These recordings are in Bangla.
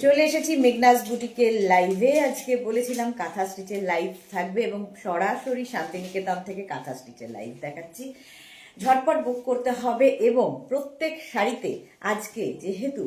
চলে এসেছি মেঘনাস বুটিকের লাইভে। আজকে বলেছিলাম কাঁথা স্টিচের লাইভ থাকবে এবং সরাসরি শান্তিনিকেতন থেকে কাঁথা স্টিচের লাইভ দেখাচ্ছি। ঝটপট বুক করতে হবে এবং প্রত্যেক শাড়িতে আজকে যেহেতু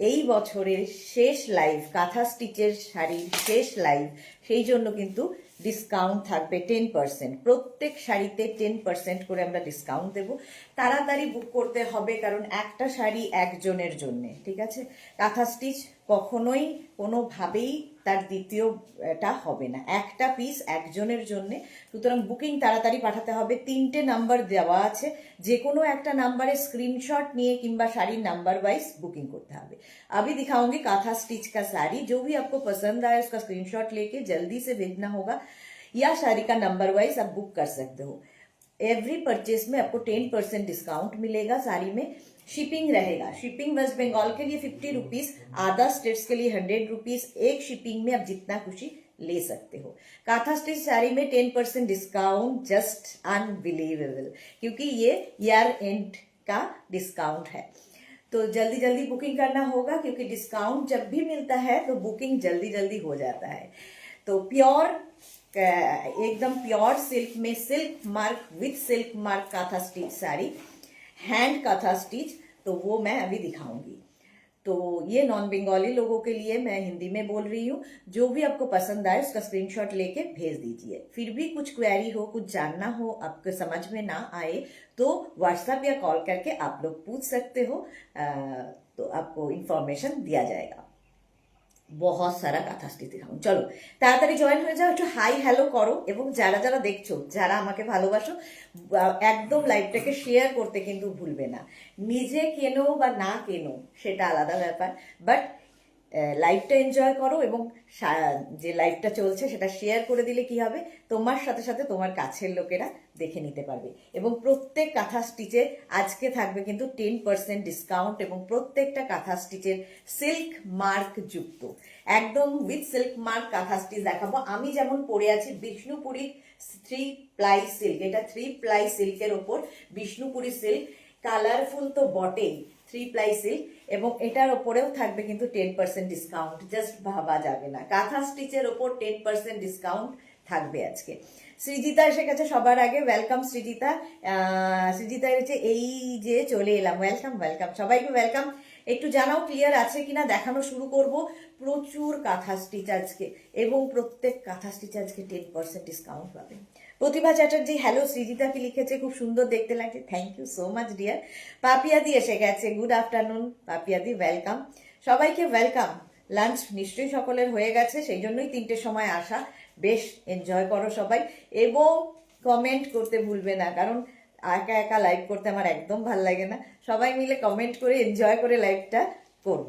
এই বছরের শেষ লাইভ, কাঁথা স্টিচের শাড়ির শেষ লাইভ, সেই জন্য কিন্তু ডিসকাউন্ট থাকবে 10%। প্রত্যেক শাড়িতে 10% করে আমরা ডিসকাউন্ট দেবো। তাড়াতাড়ি বুক করতে হবে, কারণ একটা শাড়ি একজনের জন্যে, ঠিক আছে? কাঁথা স্টিচ কখনোই কোনোভাবেই তার দ্বিতীয়টা হবে না, একটা পিস একজনের জন্যে। সুতরাং বুকিং তাড়াতাড়ি পাঠাতে হবে। 3টে নাম্বার দেওয়া আছে, যে কোনো একটা নাম্বারে স্ক্রিনশট নিয়ে কিংবা শাড়ির নাম্বার वाइज बुकिंग करते हैं। अभी दिखाऊंगी काथा स्टिच का साड़ी। जो भी आपको पसंद आए उसका स्क्रीनशॉट लेके जल्दी से भेजना होगा, या साड़ी का नंबर वाइज आप बुक कर सकते हो। एवरी परचेज में आपको 10% डिस्काउंट मिलेगा। साड़ी में शिपिंग रहेगा। शिपिंग वेस्ट बंगाल के लिए 50 रुपीज, अदर स्टेट्स के लिए 100 रुपीज। एक शिपिंग में आप जितना खुशी ले सकते हो। काथा स्टिच साड़ी में 10% डिस्काउंट जस्ट अनबिलीवेबल, क्योंकि ये ईयर एंड का डिस्काउंट है। तो जल्दी जल्दी बुकिंग करना होगा, क्योंकि डिस्काउंट जब भी मिलता है तो बुकिंग जल्दी जल्दी हो जाता है। तो प्योर, एकदम प्योर सिल्क में silk mark with silk mark kantha stitch sari, hand kantha stitch, तो वो मैं अभी दिखाऊंगी। तो ये नॉन बंगाली लोगों के लिए मैं हिंदी में बोल रही हूँ। जो भी आपको पसंद आए उसका स्क्रीनशॉट लेके भेज दीजिए। फिर भी कुछ क्वेरी हो, कुछ जानना हो, आपको समझ में ना आए तो व्हाट्सएप या कॉल करके आप लोग पूछ सकते हो, तो आपको इंफॉर्मेशन दिया जाएगा। बहुत সারা কাঁথা স্টিচ দেখাবো। চলো তাড়াতাড়ি জয়েন হয়ে যাও, একটু হাই হ্যালো করো, এবং যারা যারা দেখছো, যারা আমাকে ভালোবাসো, একদম লাইভটাকে শেয়ার করতে কিন্তু ভুলবে না। নিজে কেনো বা না কেনো সেটা আলাদা ব্যাপার, বাট লাইভটা এনজয় করো, এবং যে লাইভটা চলছে সেটা শেয়ার করে দিলে কি হবে, তোমার সাথে সাথে তোমার কাছের লোকেরা দেখে নিতে পারবে। এবং প্রত্যেক কাঁথা স্টিচে আজকে থাকবে কিন্তু 10% ডিসকাউন্ট, এবং প্রত্যেকটা কাঁথা স্টিচের সিল্ক মার্ক যুক্ত, একদম উইথ সিল্ক মার্ক কাঁথা স্টিচ দেখাবো। আমি যেমন পরে আছি বিষ্ণুপুরি 3 প্লাই সিল্ক, এটা 3 প্লাই সিল্কের ওপর বিষ্ণুপুরি সিল্ক, কালারফুল তো বটেই, 3 প্লাই সিল্ক, এবং এটার ওপরেও থাকবে কিন্তু 10% ডিসকাউন্ট। জাস্ট ভাবা যাবে না, কাঁথা স্টিচের ওপর 10% ডিসকাউন্ট থাকবে আজকে। সৃজিতা এসে গেছে সবার আগে, ওয়েলকাম সৃজিতা। সৃজিতা এসেছে, এই যে চলে এলাম, ওয়েলকাম ওয়েলকাম, সবাইকে ওয়েলকাম। একটু জানাও ক্লিয়ার আছে কিনা, দেখানো শুরু করব। প্রচুর কাঁথা স্টিচ আজকে, এবং প্রত্যেক কাঁথা স্টিচ আজকে 10% ডিসকাউন্ট পাবেন। প্রতিভা চ্যাটার্জি হ্যালো, সৃজিতাকে লিখেছে, খুব সুন্দর দেখতে লাগছে, thank you so much dear. পাপিয়াদি এসে গেছে, গুড আফটারনুন পাপিয়াদি, ওয়েলকাম। সবাইকে ওয়েলকাম। লাঞ্চ নিশ্চয়ই সকলের হয়ে গেছে, সেই জন্যই 3টের সময় আসা। বেশ এনজয় করো সবাই, এবং কমেন্ট করতে ভুলবে না, কারণ একা একা লাইভ করতে আমার একদম ভাল লাগে না। সবাই মিলে কমেন্ট করে এনজয় করে লাইভটা করব।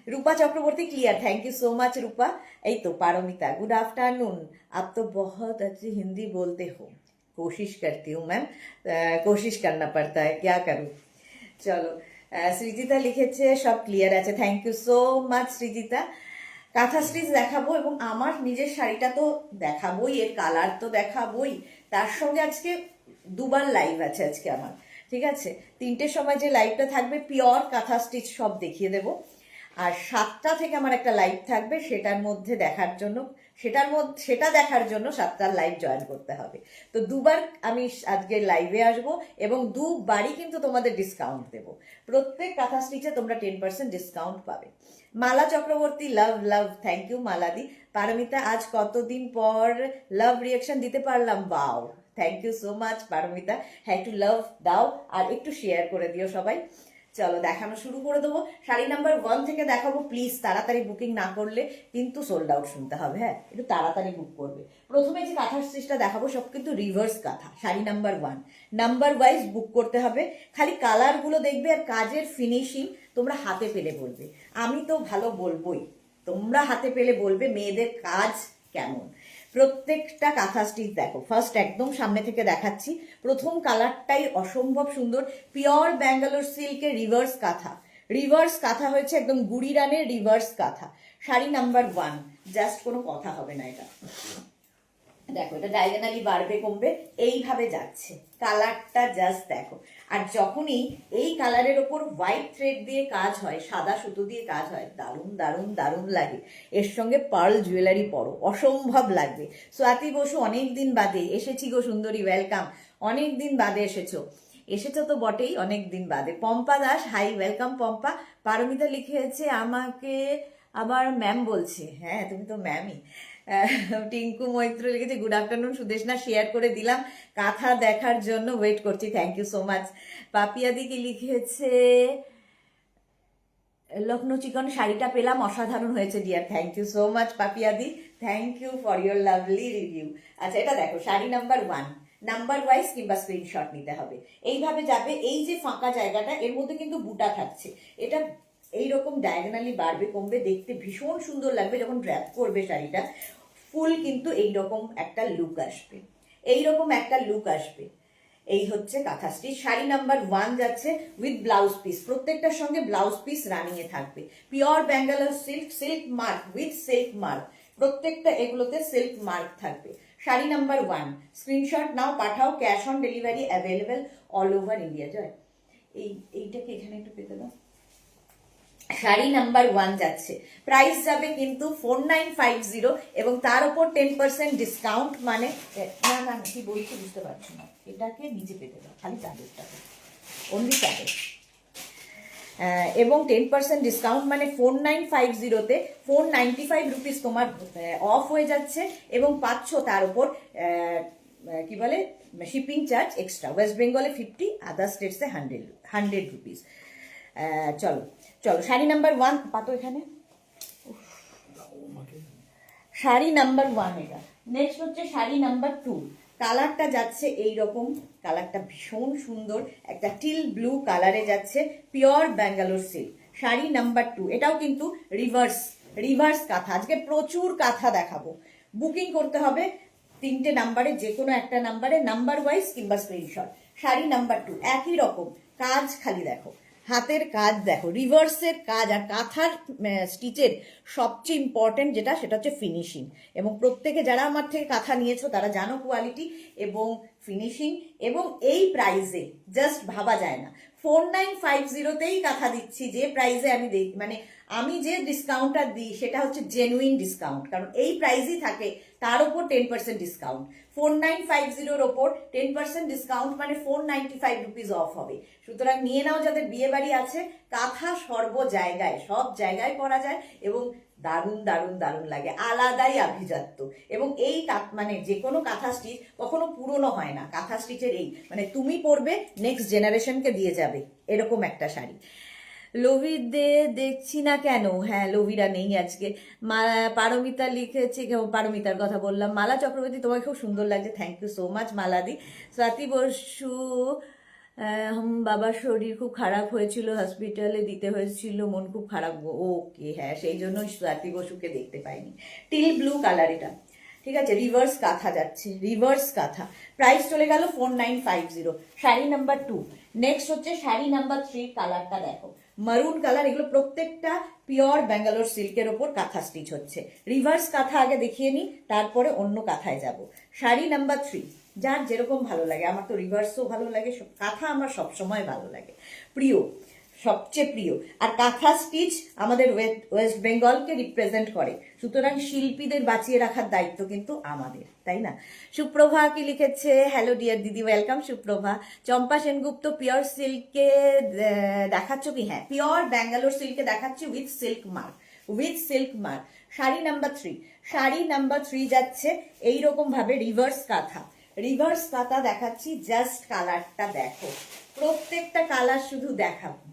Rupa Chakraborty clear, thank you so much Rupa. এই তো পারমিতা, गुड आफ्टरनून। आप तो बहुत अच्छी हिंदी बोलते हो। कोशिश करती हूँ मैम, कोशिश करना पड़ता है, क्या करूँ। चलो সৃজিতা লিখেছে সব ক্লিয়ার আছে, thank you so much Srijita. Kantha stitch দেখাবো, এবং আমার নিজের শাড়িটা তো দেখাবোই, এর কালার তো দেখাবোই, তার সঙ্গে আজকে দুবার লাইভ আছে আজকে আমার, ঠিক আছে? 3টের সময় যে লাইভটা থাকবে পিওর কাঁথা স্টিচ সব দেখিয়ে দেবো। আর 7টা থেকে আমার একটা লাইভ থাকবে, সেটার মধ্যে দেখার জন্য, সেটা দেখার জন্য 7টার লাইভ জয়েন করতে হবে। তো দুবার আমি আজকে লাইভে আসবো, এবং দুবারই কিন্তু তোমাদের ডিসকাউন্ট দেবো। প্রত্যেক কাঁথা স্টিচে তোমরা 10% ডিসকাউন্ট পাবে। Mala Chakraborty, love love, thank you মালাদি। পারমিতা, আজ কতদিন পর লাভ রিয়াকশন দিতে পারলাম, wow, thank you so much Paramita. হ্যাঁ, একটু লাভ দাও আর একটু শেয়ার করে দিও সবাই। চলো দেখানো শুরু করে দেবো। শাড়ি নাম্বার 1 থেকে দেখাবো। প্লিজ তাড়াতাড়ি বুকিং না করলে কিন্তু সোল্ড আউট শুনতে হবে, হ্যাঁ, একটু তাড়াতাড়ি বুক করবে। প্রথমে যে কাঁথা স্টিচটা দেখাবো সব কিন্তু রিভার্স কাঁথা, শাড়ি নাম্বার 1, নাম্বার ওয়াইজ বুক করতে হবে। খালি কালারগুলো দেখবে, আর কাজের ফিনিশিং তোমরা হাতে পেলে বলবে। আমি তো ভালো বলবোই, তোমরা হাতে পেলে বলবে মেয়েদের কাজ কেমন। প্রত্যেকটা কাঁথা স্টিচ দেখো, ফার্স্ট একদম সামনে থেকে দেখাচ্ছি। প্রথম কালারটাই অসম্ভব সুন্দর, পিওর ব্যাঙ্গালোর সিল্কের রিভার্স কাঁথা। রিভার্স কাঁথা হয়েছে, একদম গুড়ি রানের রিভার্স কাঁথা। শাড়ি নাম্বার 1, জাস্ট কোনো কথা হবে না এটা। দেখো এটা ডায়াগোনালি বাড়বে কমবে এইভাবে যাচ্ছে, কালারটা জাস্ট দেখো। আর যখনই এই কালারের ওপর হোয়াইট থ্রেড দিয়ে কাজ হয়, সাদা সুতো দিয়ে কাজ হয়, দারুণ দারুণ দারুণ লাগে। এর সঙ্গে পার্ল জুয়েলারি পরো, অসম্ভব লাগবে। স্বাতি বসু অনেক দিন বাদে এসেছি গো সুন্দরী, ওয়েলকাম। অনেক দিন বাদে এসেছো তো বটেই, অনেক দিন বাদে। Pampa Das, hi, welcome Pampa. পারমিতা লিখেছে আমাকে আবার ম্যাম বলছে, হ্যাঁ তুমি তো ম্যামই। টিঙ্কু মৈত্র লিখেছে গুড আফটারনুন সুদেশনা, শেয়ার করে দিলাম, কাঁথা দেখার জন্য ওয়েট করছি, থ্যাংক ইউ সো মাচ। পাপিয়াদি কি লিখেছে, লখনৌ চিকন শাড়িটা পেলাম, অসাধারণ হয়েছে dear, thank you so much পাপিয়াদি, thank you for your lovely review. আচ্ছা এটা দেখো শাড়ি নাম্বার 1, নাম্বার ওয়াইজ কিংবা স্ক্রিনশট নিতে হবে। এইভাবে যাবে, এই যে ফাঁকা জায়গাটা এর মধ্যে কিন্তু বুটা থাকছে, এটা এইরকম ডায়াগোনালি বাড়বে কমবে, দেখতে ভীষণ সুন্দর লাগবে যখন ড্র্যাপ করবে শাড়িটা। ফুল কিন্তু এইরকম একটা লুক আসবে, এইরকম একটা লুক আসবে। এই হচ্ছে কাঁথা স্টিচ। শাড়ি নাম্বার 1 যাচ্ছে উইথ ব্লাউজ পিস, প্রত্যেকটার সঙ্গে ব্লাউজ পিস রানিয়ে থাকবে। Pure Bangalore silk, silk mark with silk mark, প্রত্যেকটা এগুলোতে সিল্ক মার্ক থাকবে। শাড়ি নাম্বার 1, স্ক্রিনশট নাও, পাঠাও, cash on delivery available all over India. Joy এইটাকে এখানে একটু পেতে দাও। শাড়ি নাম্বার 1 যাচ্ছে, প্রাইস যাবে কিন্তু 4950 এবং তার উপর 10% ডিসকাউন্ট, মানে না না কি বলছি বুঝতে পারছি না, এটাকে নিচে পেতে দাও, খালি চাদরটাকে, অনলি চাদর। এবং 10% ডিসকাউন্ট মানে 4950-তে 495 রুপিস তোমার অফ হয়ে যাচ্ছে এবং পাচ্ছ তার উপর কি বলে শিপিং চার্জ এক্সট্রা। ওয়েস্ট বেঙ্গলে 50, আদার স্টেটসে 100 রুপিস। চলো চলো শাড়ি নাম্বার 1 পাতো এখানে, শাড়ি নাম্বার 1 এটা। নেক্সট হচ্ছে শাড়ি নাম্বার 2, কালারটা যাচ্ছে এইরকম, কালারটা ভীষণ সুন্দর, একটা টিল ব্লু কালারে যাচ্ছে, pure Bangalore silk. Sari number 2, এটাও কিন্তু রিভার্স কাঁথা। আজকে প্রচুর কাঁথা দেখাবো, বুকিং করতে হবে 3টে নাম্বারে, যে কোনো একটা নাম্বারে, নাম্বার ওয়াইজ কিংবা স্ক্রিনশট। শাড়ি নাম্বার 2 একই রকম কাজ, খালি দেখো হাতের কাজ দেখো, রিভার্সের কাজ। আর কাঁথার স্টিচের সবচেয়ে ইম্পর্টেন্ট যেটা, সেটা হচ্ছে ফিনিশিং। এবং প্রত্যেকে যারা আমার থেকে কাঁথা নিয়েছো তারা জানো কোয়ালিটি এবং ফিনিশিং, এবং এই প্রাইসে জাস্ট ভাবা যায় না। 4950-তেই কাঁথা দিচ্ছি, যে প্রাইসে আমি দিই, মানে আমি যে ডিসকাউন্টটা দিই সেটা হচ্ছে জেনুইন ডিসকাউন্ট, কারণ এই প্রাইসই থাকে, তার উপর 10% ডিসকাউন্ট। 4950-র ওপর 10% ডিসকাউন্ট মানে 495 রুপিস অফ হবে। সুতরাং নিয়ে নাও যাদের বিয়ে বাড়ি আছে, কাঁথা সর্ব জায়গায়, সব জায়গায় পরা যায় এবং দারুণ দারুণ দারুণ লাগে, আলাদাই আভিজাত্য। এবং এই মানে যে কোনো কাঁথা স্টিচ কখনো পুরনো হয় না, কাঁথা স্টিচের এই মানে তুমি পরবে নেক্সট জেনারেশনকে দিয়ে যাবে, এরকম একটা শাড়ি। লভিদে দেখছি না কেন, হ্যাঁ লভিরা নেই আজকে। পারমিতা লিখেছে, পারমিতার কথা বললাম। মালা চক্রবর্তী তোমাকে খুব সুন্দর লাগছে, থ্যাংক ইউ সো মাচ মালাদি। স্বাতি বসু, বাবার শরীর খুব খারাপ হয়েছিল, হসপিটালে দিতে হয়েছিল, মন খুব খারাপ। ওকে হ্যাঁ, সেই জন্যই স্বাতি বসুকে দেখতে পাইনি। টিল ব্লু কালার এটা, ঠিক আছে, রিভার্স কাঁথা যাচ্ছে, রিভার্স কাঁথা। প্রাইস চলে গেল 4950। শাড়ি নাম্বার 2। নেক্সট হচ্ছে শাড়ি নাম্বার 3, কালারটা দেখো মারুন কালার, এগুলো প্রত্যেকটা পিওর ব্যাঙ্গালোর সিল্কের ওপর কাঁথা স্টিচ হচ্ছে। রিভার্স কাঁথা আগে দেখিয়ে নিই, তারপরে অন্য কাঁথায় যাব। শাড়ি নাম্বার 3, যার যেরকম ভালো লাগে, আমার তো রিভার্সও ভালো লাগে, কাঁথা আমার সবসময় ভালো লাগে, প্রিয়, সবচেয়ে প্রিয়। আর কাঁথা স্টিচ আমাদের ওয়েস্ট বেঙ্গলকে রিপ্রেজেন্ট করে, সুতরাং শিল্পীদের বাঁচিয়ে রাখার দায়িত্ব কিন্তু আমাদের, তাই না? সুপ্রভা কি লিখেছে, হ্যালো ডিয়ার দিদি, ওয়েলকাম সুপ্রভা। চম্পা সেনগুপ্ত, পিওর সিল্কে দেখাচ্ছ কি? হ্যাঁ, পিওর ব্যাঙ্গালোর সিল্কে দেখাচ্ছি with silk mark, with silk mark. Sari number 3, sari number 3 যাচ্ছে এইরকম ভাবে রিভার্স কাঁথা, রিভার্স কাঁথা দেখাচ্ছি, জাস্ট কালারটা দেখো, প্রত্যেকটা কালার শুধু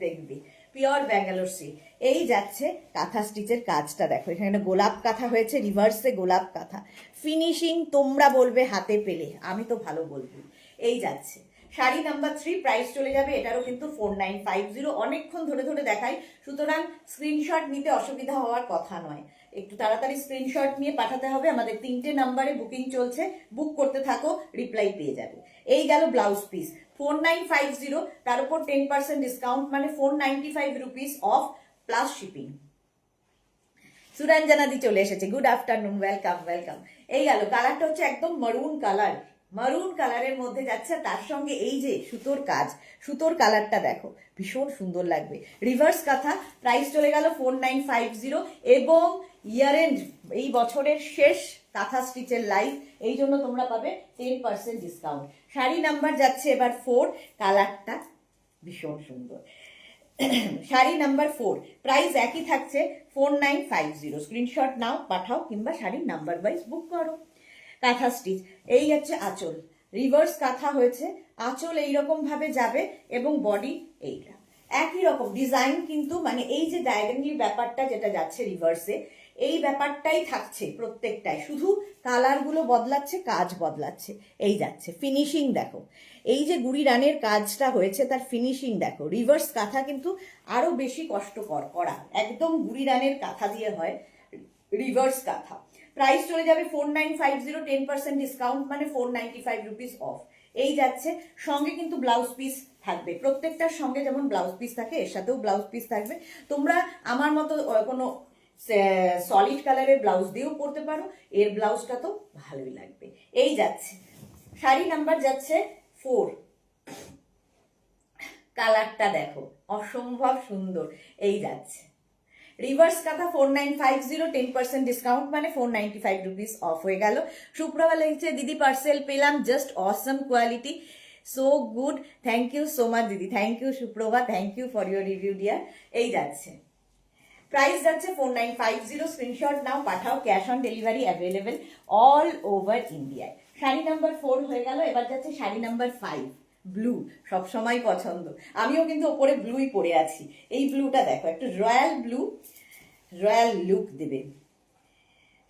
দেখবি, পিওর ব্যাঙ্গালোর সিল্ক। এই যাচ্ছে কাঁথা স্টিচের কাজটা দেখো, এখানে গোলাপ কাঁথা হয়েছে, রিভার্সে গোলাপ কাঁথা, ফিনিশিং তোমরা বলবে হাতে পেলে, আমি তো ভালো বলবো। এই যাচ্ছে শাড়ি নাম্বার 3, প্রাইস চলে যাবে এটারও কিন্তু 4950। অনেকক্ষণ ধরে ধরে দেখাই, সুতরাং স্ক্রিনশট নিতে অসুবিধা হওয়ার কথা নয়, একটু তাড়াতাড়ি স্ক্রিনশট নিয়ে পাঠাতে হবে। আমাদের 3টে নাম্বারে বুকিং চলছে, বুক করতে থাকো, রিপ্লাই পেয়ে যাবে। এই গেল ব্লাউজ পিস 4950, তার উপর 10% ডিসকাউন্ট মানে 495 রুপিস অফ প্লাস শিপিং। সুরঞ্জনাদি চলে এসেছে, গুড আফটারনুন, ওয়েলকাম ওয়েলকাম। এই গেল, কালারটা হচ্ছে একদম মারুন কালার, মারুন কালারের মধ্যে যাচ্ছে। তার সঙ্গে এই যে সুতোর কাজ, সুতোর কালারটা দেখো ভীষণ সুন্দর লাগবে। রিভার্স কাঁথা, প্রাইস চলে গেল 4950 এবং ইয়ার এন্ড এই বছরের শেষ কাঁথা স্টিচের লাইভ, এই জন্য তোমরা পাবে 10% ডিসকাউন্ট। শাড়ি নাম্বার যাচ্ছে এবার 4, কালারটা ভীষণ সুন্দর। শাড়ি নাম্বার 4, প্রাইস একই থাকছে 4950। স্ক্রিনশট নাও, পাঠাও কিংবা শাড়ির নাম্বার ওয়াইজ বুক করো। কাঁথা স্টিচ, এই হচ্ছে আঁচল, রিভার্স কাঁথা হয়েছে, আঁচল এইরকম ভাবে যাবে এবং বডি এইটা একই রকম ডিজাইন, কিন্তু মানে এই যে ডায়াগোনালি ব্যাপারটা যেটা যাচ্ছে রিভার্সে, এই ব্যাপারটাই থাকছে প্রত্যেকটাই, শুধু কালারগুলো বদলাচ্ছে, কাজ বদলাচ্ছে। এই যাচ্ছে ফিনিশিং দেখো, এই যে গুড়ি রানের কাজটা হয়েছে তার ফিনিশিং দেখো। রিভার্স কাঁথা কিন্তু আরো বেশি কষ্টকর করা, একদম গুড়ি রানের কাঁথা দিয়ে হয় রিভার্স কাঁথা। প্রাইস চলে যাবে 4950, 10% ডিসকাউন্ট মানে 495 রুপিস অফ। এই যাচ্ছে, সঙ্গে কিন্তু ব্লাউজ পিস থাকবে, প্রত্যেকটার সঙ্গে যেমন ব্লাউজ পিস থাকে এর সাথেও ব্লাউজ পিস থাকবে। তোমরা আমার মতো কোনো সলিড কালারের ব্লাউজ দিয়েও পরতে পারো, এর ব্লাউজটা তো ভালোই লাগবে। এই যাচ্ছে, শাড়ি নাম্বার যাচ্ছে 4, কালারটা দেখো অসম্ভব সুন্দর। এই যাচ্ছে রিভার্স কাঁথা 4950, 10% ডিসকাউন্ট মানে 495 রুপিস অফ হয়ে গেল। সুপ্রভা লিখছে দিদি পার্সেল পেলাম, just awesome quality, so good, thank you so much দিদি, thank you Suprabha, thank you for your review dear. এই যাচ্ছে, প্রাইস যাচ্ছে 4950, স্ক্রিনশট নাও, পাঠাও, cash on delivery available all over ইন্ডিয়ায়। শাড়ি নাম্বার 4 হয়ে গেল, এবার যাচ্ছে শাড়ি নাম্বার 5, ব্লু, সবসময় পছন্দ, আমিও কিন্তু ওপরে ব্লুই পরে আছি। এই ব্লুটা দেখো, একটু রয়্যাল ব্লু, রয়্যাল লুক দেবে।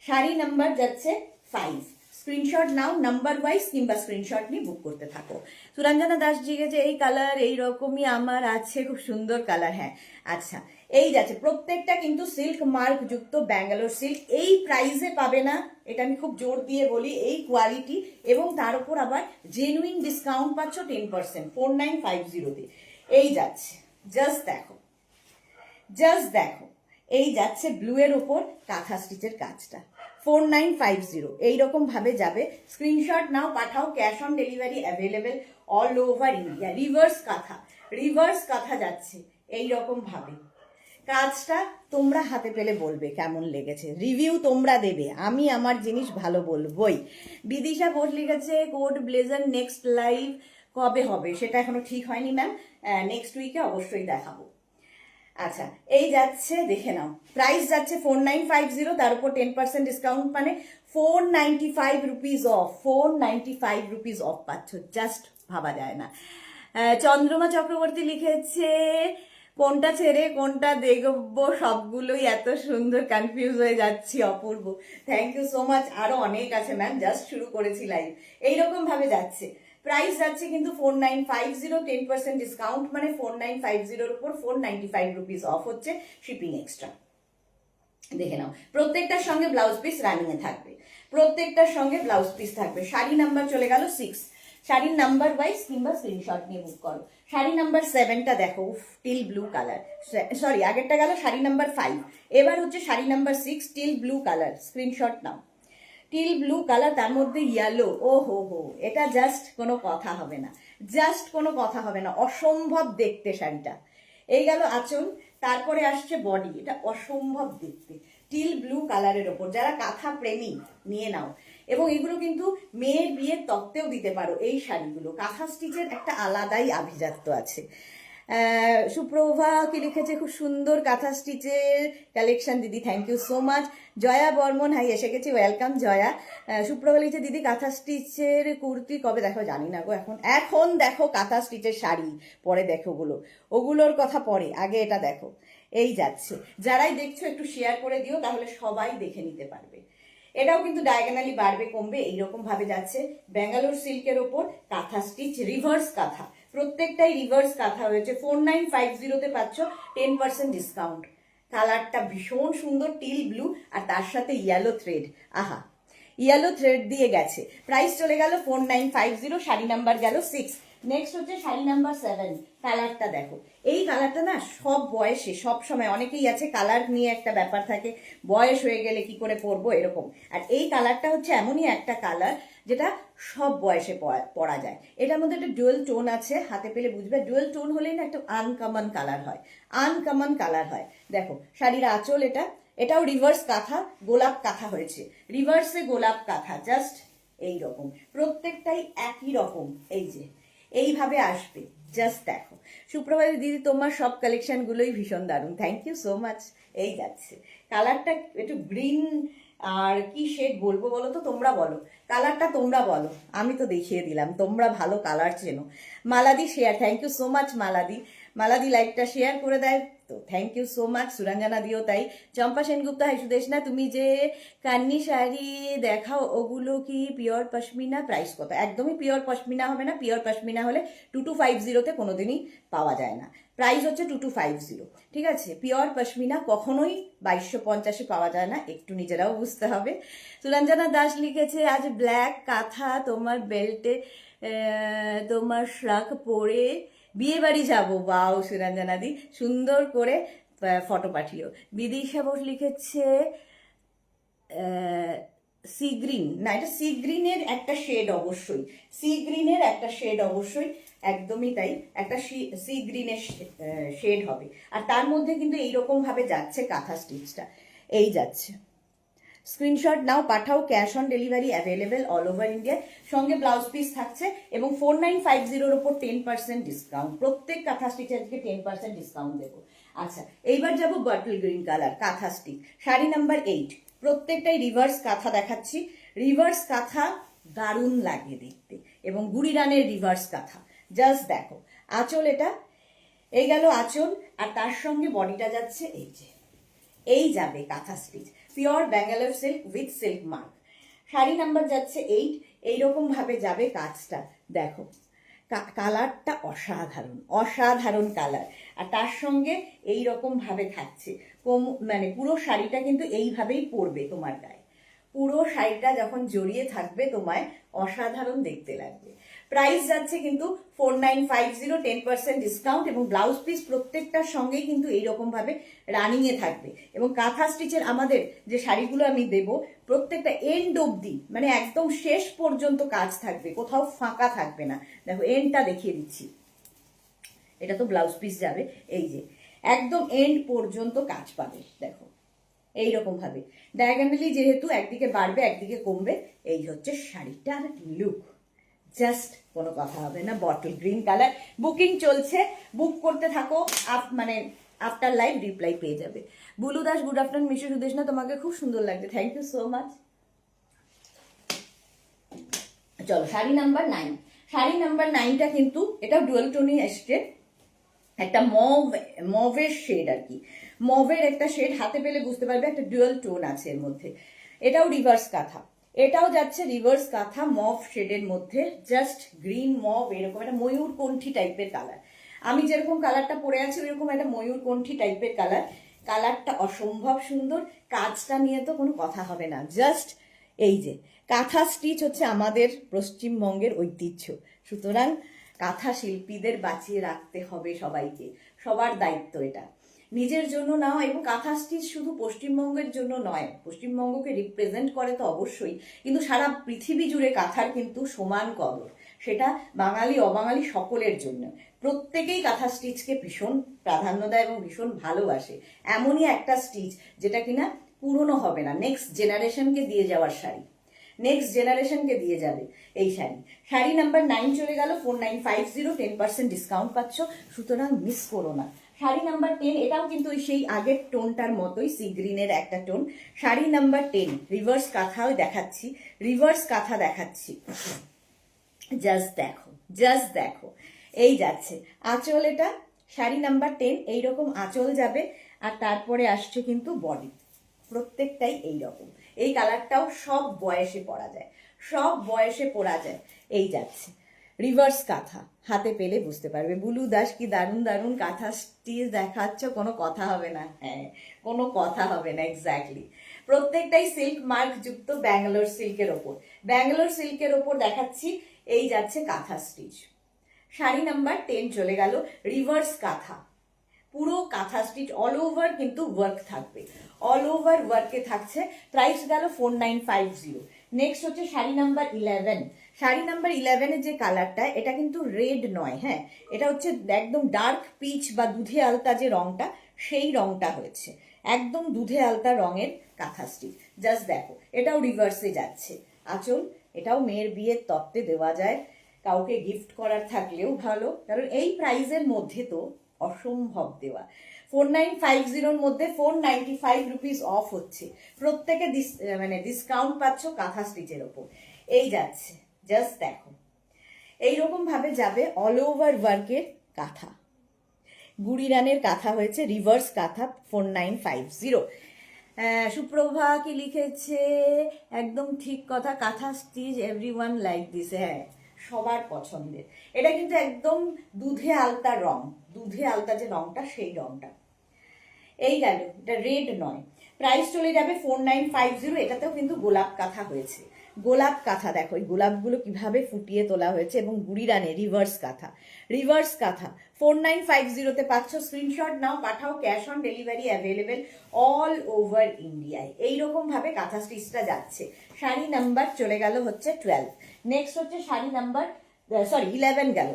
শাড়ি নাম্বার যাচ্ছে 5, স্ক্রিনশট নাও নাম্বার ওয়াইজ কিংবা স্ক্রিনশট নিয়ে বুক করতে থাকো। সুরঞ্জনা দাস জিজ্ঞেসে এই কালার এই রকমই আমার আছে, খুব সুন্দর কালার, হ্যাঁ আচ্ছা। এই যাচ্ছে, প্রত্যেকটা কিন্তু সিল্ক মার্ক যুক্ত ব্যাঙ্গালোর সিল্ক, এই প্রাইসে পাবে না, এটা আমি খুব জোর দিয়ে বলি, এই কোয়ালিটি এবং তার উপর আবার জেনুইন ডিসকাউন্ট পাচ্ছ 10%, 4950-তে। এই যাচ্ছে, জাস্ট দেখো, জাস্ট দেখো, এই যাচ্ছে ব্লু এর ওপর কাঁথা স্টিচের কাজটা, 4950 এইরকম ভাবে যাবে। স্ক্রিনশট নাও, পাঠাও, cash on delivery available all over India. Reverse kantha, reverse kantha যাচ্ছে এইরকম ভাবে। কাজটা তোমরা হাতে পেলে বলবে কেমন লেগেছে, রিভিউ তোমরা দেবে, আমি আমার জিনিস ভালো বলবই। বিদিশা বোস লিখেছে কোড ব্লেজার নেক্সট লাইভ কবে হবে, সেটা এখনো ঠিক হয়নি ম্যাম, নেক্সট উইকে অবশ্যই দেখাবো। আচ্ছা, এই যাচ্ছে, দেখে নাও, প্রাইস যাচ্ছে 4950, তার উপর 10% ডিসকাউন্ট মানে 495 রুপিস অফ, 495 রুপিস অফ পাচ্ছ, জাস্ট ভাবা যায় না। চন্দ্রমা চক্রবর্তী লিখেছে কোনটা ছেড়ে কোনটা দেখবো, সবগুলোই এত সুন্দর, কনফিউজ হয়ে যাচ্ছি, অপূর্ব, থ্যাংক ইউ সো মাচ। আরো অনেক আছে ম্যাম, জাস্ট শুরু করেছি লাইভ। এইরকম ভাবে যাচ্ছে, প্রাইস যাচ্ছে কিন্তু 4950, 10% ডিসকাউন্ট মানে 4950-র উপর 495 রুপিস অফ হচ্ছে, শিপিং এক্সট্রা। দেখে নাও, প্রত্যেকটার সঙ্গে ব্লাউজ পিস রানিং এ থাকবে, প্রত্যেকটার সঙ্গে ব্লাউজ পিস থাকবে। শাড়ি নাম্বার চলে গেল 6, শাড়ির নাম্বার ওয়াইজ কিংবা স্ক্রিনশট নিয়ে বুক করো। শাড়ি নাম্বার 7টা দেখো, টিল ব্লু কালার, সরি আগেরটা গেল শাড়ি নাম্বার 5, এবার হচ্ছে sari number 6, teal blue colour, screenshot নাও, টিল ব্লু কালার, তার মধ্যে ইয়েলো, ও হো হো, এটা জাস্ট কোনো কথা হবে না, জাস্ট কোনো কথা হবে না, অসম্ভব দেখতে শাড়িটা। এই গেল আঁচল, তারপরে আসছে বডি, এটা অসম্ভব দেখতে, টিল ব্লু কালারের ওপর, যারা কাঁথা প্রেমী নিয়ে নাও। এবং এগুলো কিন্তু মেয়ের বিয়ের তত্ত্বেও দিতে পারো, এই শাড়িগুলো কাঁথা স্টিচের একটা আলাদাই আভিজাত্য আছে। সুপ্রভা কি লিখেছে খুব সুন্দর কাঁথা স্টিচের কালেকশন দিদি, thank you so much. Joya Barman, hi এসে গেছি, ওয়েলকাম জয়া। সুপ্রভা লিখেছে দিদি কাঁথা স্টিচের কুর্তি কবে দেখো, জানি না গো, এখন এখন দেখো কাঁথা স্টিচের শাড়ি, পরে দেখো ওগুলোর কথা পরে, আগে এটা দেখো। এই যাচ্ছে, যারাই দেখছো একটু শেয়ার করে দিও, তাহলে সবাই দেখে নিতে পারবে। এটাও কিন্তু ডায়াগোনালি বাড়বে কমবে এইরকম ভাবে যাচ্ছে, ব্যাঙ্গালোর সিল্কের ওপর কাঁথা স্টিচ, রিভার্স কাঁথা, প্রত্যেকটাই রিভার্স কাঁথা হয়েছে। 4950-তে পাচ্ছ 10% ডিসকাউন্ট। কালারটা ভীষণ সুন্দর, টিল ব্লু, আর তার সাথে ইয়েলো থ্রেড, আহা ইয়েলো থ্রেড দিয়ে গেছে। প্রাইস চলে গেল 4950, শাড়ি নাম্বার গেল 6, নেক্সট হচ্ছে শাড়ি নাম্বার 7। কালারটা দেখো, এই কালারটা না সব বয়সে সব সময় অনেকেই আছে কালার নিয়ে একটা ব্যাপার থাকে, বয়স হয়ে গেলে কি করে পরবো এরকম। আর এই কালারটা হচ্ছে এমনই একটা কালার যেটা সব বয়সে পরা যায়। এটার মধ্যে একটা ডুয়েল টোন আছে, হাতে পেলে বুঝবে। ডুয়েল টোন হলেই না একটা আনকমন কালার হয়, আনকমন কালার হয়। দেখো শাড়ির আঁচল, এটাও রিভার্স কাঁথা, গোলাপ কাঁথা হয়েছে, রিভার্সে গোলাপ কাঁথা, জাস্ট এই রকম প্রত্যেকটাই একই রকম। এই যে এইভাবে আসবে, জাস্ট দেখো। সুপ্রভাত দিদি, তোমার সব কালেকশন গুলোই ভীষণ দারুণ, থ্যাংক ইউ সো মাচ। এই যাচ্ছে কালারটা একটু গ্রিন, আর কি শেড বলবো বলো তো, তোমরা বলো কালারটা, তোমরা বলো, আমি তো দেখিয়ে দিলাম, তোমরা ভালো কালার চেনো। মালাদি share, thank you so much মালাদি। মালাদি লাইকটা শেয়ার করে দেয় তো thank you so much. Suranjana দিও তাই। চম্পা সেনগুপ্ত, হাই সুদেশনা, তুমি যে কান্নি শাড়ি দেখাও ওগুলো কি পিওর পশমিনা? প্রাইস কত? একদমই পিওর পশমিনা হবে না, পিওর পশমিনা হলে 2250-তে কোনোদিনই পাওয়া যায় না। প্রাইস হচ্ছে 2250, ঠিক আছে? পিওর পশমিনা কখনোই 2250-এ পাওয়া যায় না, একটু নিজেরাও বুঝতে হবে। সুরঞ্জনা দাস লিখেছে, আজ ব্ল্যাক কাঁথা তোমার বেল্টে তোমার শাক পরে বিয়ে বাড়ি যাবো। বাও সুরঞ্জনা দি, সুন্দর করে ফটো পাঠিও। বিদিশা বোস লিখেছে সি গ্রিন, না এটা সি গ্রিনের একটা শেড অবশ্যই, সি গ্রিনের একটা শেড অবশ্যই, একদমই তাই, একটা সি গ্রিনের শেড হবে। আর তার মধ্যে কিন্তু এইরকম ভাবে যাচ্ছে কাঁথা স্টিচটা, এই যাচ্ছে। স্ক্রিনশট নাও, পাঠাও, cash on delivery available all over India. সঙ্গে ব্লাউজ পিস থাকছে এবং 4950-র ওপর 10% ডিসকাউন্ট। প্রত্যেক কাঁথা স্টিচে আজকে 10% ডিসকাউন্ট দেবো। আচ্ছা, এইবার যাবো বটল গ্রিন কালার কাঁথা স্টিচ, শাড়ি নাম্বার 8। প্রত্যেকটাই রিভার্স কাঁথা দেখাচ্ছি। রিভার্স কাঁথা দারুণ লাগে দেখতে, এবং গুড়ি রানের রিভার্স কাঁথা, জাস্ট দেখো। আঁচল, এটা এই গেল আঁচল, আর তার সঙ্গে বডিটা যাচ্ছে এই যে, এই যাবে কাঁথা stitch, pure Bangalore silk with silk mark. Sari number যাচ্ছে 8। এইরকম ভাবে যাবে কাজটা, দেখো কালারটা অসাধারণ, অসাধারণ কালার। আর তার সঙ্গে এই রকম ভাবে থাকছে, মানে পুরো শাড়িটা কিন্তু এইভাবেই পরবে তোমার গায়ে। পুরো শাড়িটা যখন জড়িয়ে থাকবে তোমায় অসাধারণ দেখতে লাগবে। প্রাইস যাচ্ছে কিন্তু 4950, 10% ডিসকাউন্ট, এবং ব্লাউজ পিস প্রত্যেকটার সঙ্গেই কিন্তু এইরকম ভাবে রানিং এ থাকবে। এবং কাঁথা স্টিচের আমাদের যে শাড়িগুলো আমি দেব, প্রত্যেকটা এন্ড অবধি, মানে একদম শেষ পর্যন্ত কাজ থাকবে, কোথাও ফাঁকা থাকবে না। দেখো এন্ডটা দেখিয়ে দিচ্ছি, এটা তো ব্লাউজ পিস যাবে, এই যে একদম এন্ড পর্যন্ত কাজ পাবে। দেখো এইরকম ভাবে ডায়াগোনালি, যেহেতু একদিকে বাড়বে একদিকে কমবে, এই হচ্ছে শাড়িটার লুক, জাস্ট কোনো কথা হবে না। বটল গ্রিন কালার, বুকিং চলছে, বুক করতে থাকো, মানে আফটার লাইভ রিপ্লাই পেয়ে যাবে। Bulu Das, good afternoon. মিশু সুদেশনা, তোমাকে খুব সুন্দর লাগছে, থ্যাংক ইউ সো মাচ। চলো শাড়ি নাম্বার 9। শাড়ি নাম্বার 9টা কিন্তু এটাও ডুয়াল টোনই এসছে, একটা মভের শেড আর কি, মভের একটা শেড, হাতে পেলে বুঝতে পারবে একটা ডুয়াল টোন আছে এর মধ্যে। এটাও রিভার্স কাঁথা, এটাও যাচ্ছে রিভার্স কাঁথা মভ শেডের মধ্যে, জাস্ট গ্রিন মভ, এরকম একটা ময়ূর কণ্ঠী টাইপের কালার। আমি যেরকম কালারটা পরে আছি ওইরকম একটা ময়ূর কণ্ঠী টাইপের কালার। কালারটা অসম্ভব সুন্দর, কাজটা নিয়ে তো কোনো কথা হবে না। জাস্ট এই যে কাঁথা স্টিচ হচ্ছে আমাদের পশ্চিমবঙ্গের ঐতিহ্য, সুতরাং কাঁথা শিল্পীদের বাঁচিয়ে রাখতে হবে সবাইকে, সবার দায়িত্ব এটা, নিজের জন্য নাও। এবং কাঁথা স্টিচ শুধু পশ্চিমবঙ্গের জন্য নয়, পশ্চিমবঙ্গকে রিপ্রেজেন্ট করে তো অবশ্যই, কিন্তু সারা পৃথিবী জুড়ে কাঁথার কিন্তু সমান কদর, সেটা বাঙালি অবাঙালি সকলের জন্য। প্রত্যেকেই কাঁথা স্টিচকে ভীষণ প্রাধান্য দেয় এবং ভীষণ ভালোবাসে। এমনই একটা স্টিচ যেটা কিনা পুরনো হবে না, নেক্সট জেনারেশনকে দিয়ে যাওয়ার শাড়ি, নেক্সট জেনারেশনকে দিয়ে যাবে এই শাড়ি। শাড়ি নাম্বার 9 চলে গেল, 4950, 10% ডিসকাউন্ট পাচ্ছ, সুতরাং মিস করো না। শাড়ি নাম্বার 10, এটাও কিন্তু সেই আগের টোনটার মতোই, সি গ্রিনের একটা টোন। শাড়ি নাম্বার 10, রিভার্স কাঁথাও দেখাচ্ছি, রিভার্স কাঁথা দেখাচ্ছি, জাস্ট দেখো, জাস্ট দেখো, এই যাচ্ছে আঁচল, এটা শাড়ি নাম্বার 10, এইরকম আঁচল যাবে। আর তারপরে আসছে কিন্তু বডি, প্রত্যেকটাই এইরকম। এই কালারটাও সব বয়সে পরা যায়, সব বয়সে পরা যায়। এই যাচ্ছে রিভার্স কাঁথা, হাতে পেলে বুঝতে পারবে। বুলু দাস, কি দারুণ দারুণ কাঁথা স্টিচ দেখাচ্ছ, কোনো কথা হবে না, হ্যাঁ কোনো কথা হবে না, এক্স্যাক্টলি। প্রত্যেকটাই সিল্ক মার্ক যুক্ত ব্যাঙ্গালোর সিল্কের ওপর, ব্যাঙ্গালোর সিল্কের ওপর দেখাচ্ছি। এই যাচ্ছে কাঁথা স্টিচ, শাড়ি নাম্বার 10 চলে গেল, রিভার্স কাঁথা, পুরো কাঁথা স্টিচ অল ওভার কিন্তু ওয়ার্ক থাকবে, অল ওভার ওয়ার্কে থাকছে। প্রাইস গেল 4950। নেক্সট হচ্ছে শাড়ি নাম্বার 11। শাড়ি নাম্বার 11-এর যে কালারটা, এটা কিন্তু রেড নয়, হ্যাঁ, এটা হচ্ছে একদম ডার্ক পিচ বা দুধে আলতা যে রংটা, সেই রংটা হয়েছে, একদম দুধে আলতা রঙের কাঁথা স্টিচ। জাস্ট দেখো, এটাও রিভার্সে যাচ্ছে। আঁচল, এটাও মেয়ের বিয়ের তত্ত্বে দেওয়া যায়, কাউকে গিফট করার থাকলেও ভালো, কারণ এই প্রাইজের মধ্যে তো অসম্ভব দেওয়া। 4950-র মধ্যে 495 রুপিস অফ হচ্ছে, প্রত্যেকে মানে ডিসকাউন্ট পাচ্ছ কাঁথা স্টিচের ওপর। এই যাচ্ছে, জাস্ট দেখো, এইরকম ভাবে যাবে অল ওভার ওয়ার্কের কাঁথা, গুড়ি রানের কাঁথা হয়েছে, রিভার্স কাঁথা 4950। সুপ্রভা কি লিখেছে, একদম ঠিক কথা, কাঁথা স্টিচ এভরিওয়ান লাইক দিস, হ্যাঁ সবার পছন্দের। এটা কিন্তু একদম দুধে আলতা রং, দুধে আলতা যে রংটা, সেই রংটা। এই গেল, এটা রেড নয়। প্রাইস চলে যাবে 4950। এটাতেও কিন্তু গোলাপ কাঁথা হয়েছে, গোলাপ কাঁথা দেখো, এই গোলাপগুলো কিভাবে ফুটিয়ে তোলা হয়েছে, এবং গুড়ি রানে রিভার্স কাঁথা, রিভার্স কাঁথা 4950-তে পাচ্ছ। স্ক্রিনশট নাও, পাঠাও, cash on delivery available all over ইন্ডিয়ায়। এইরকম ভাবে কাঁথা স্টিচটা যাচ্ছে। শাড়ি নাম্বার চলে গেল হচ্ছে 12। নেক্সট হচ্ছে শাড়ি নাম্বার 11 গেল।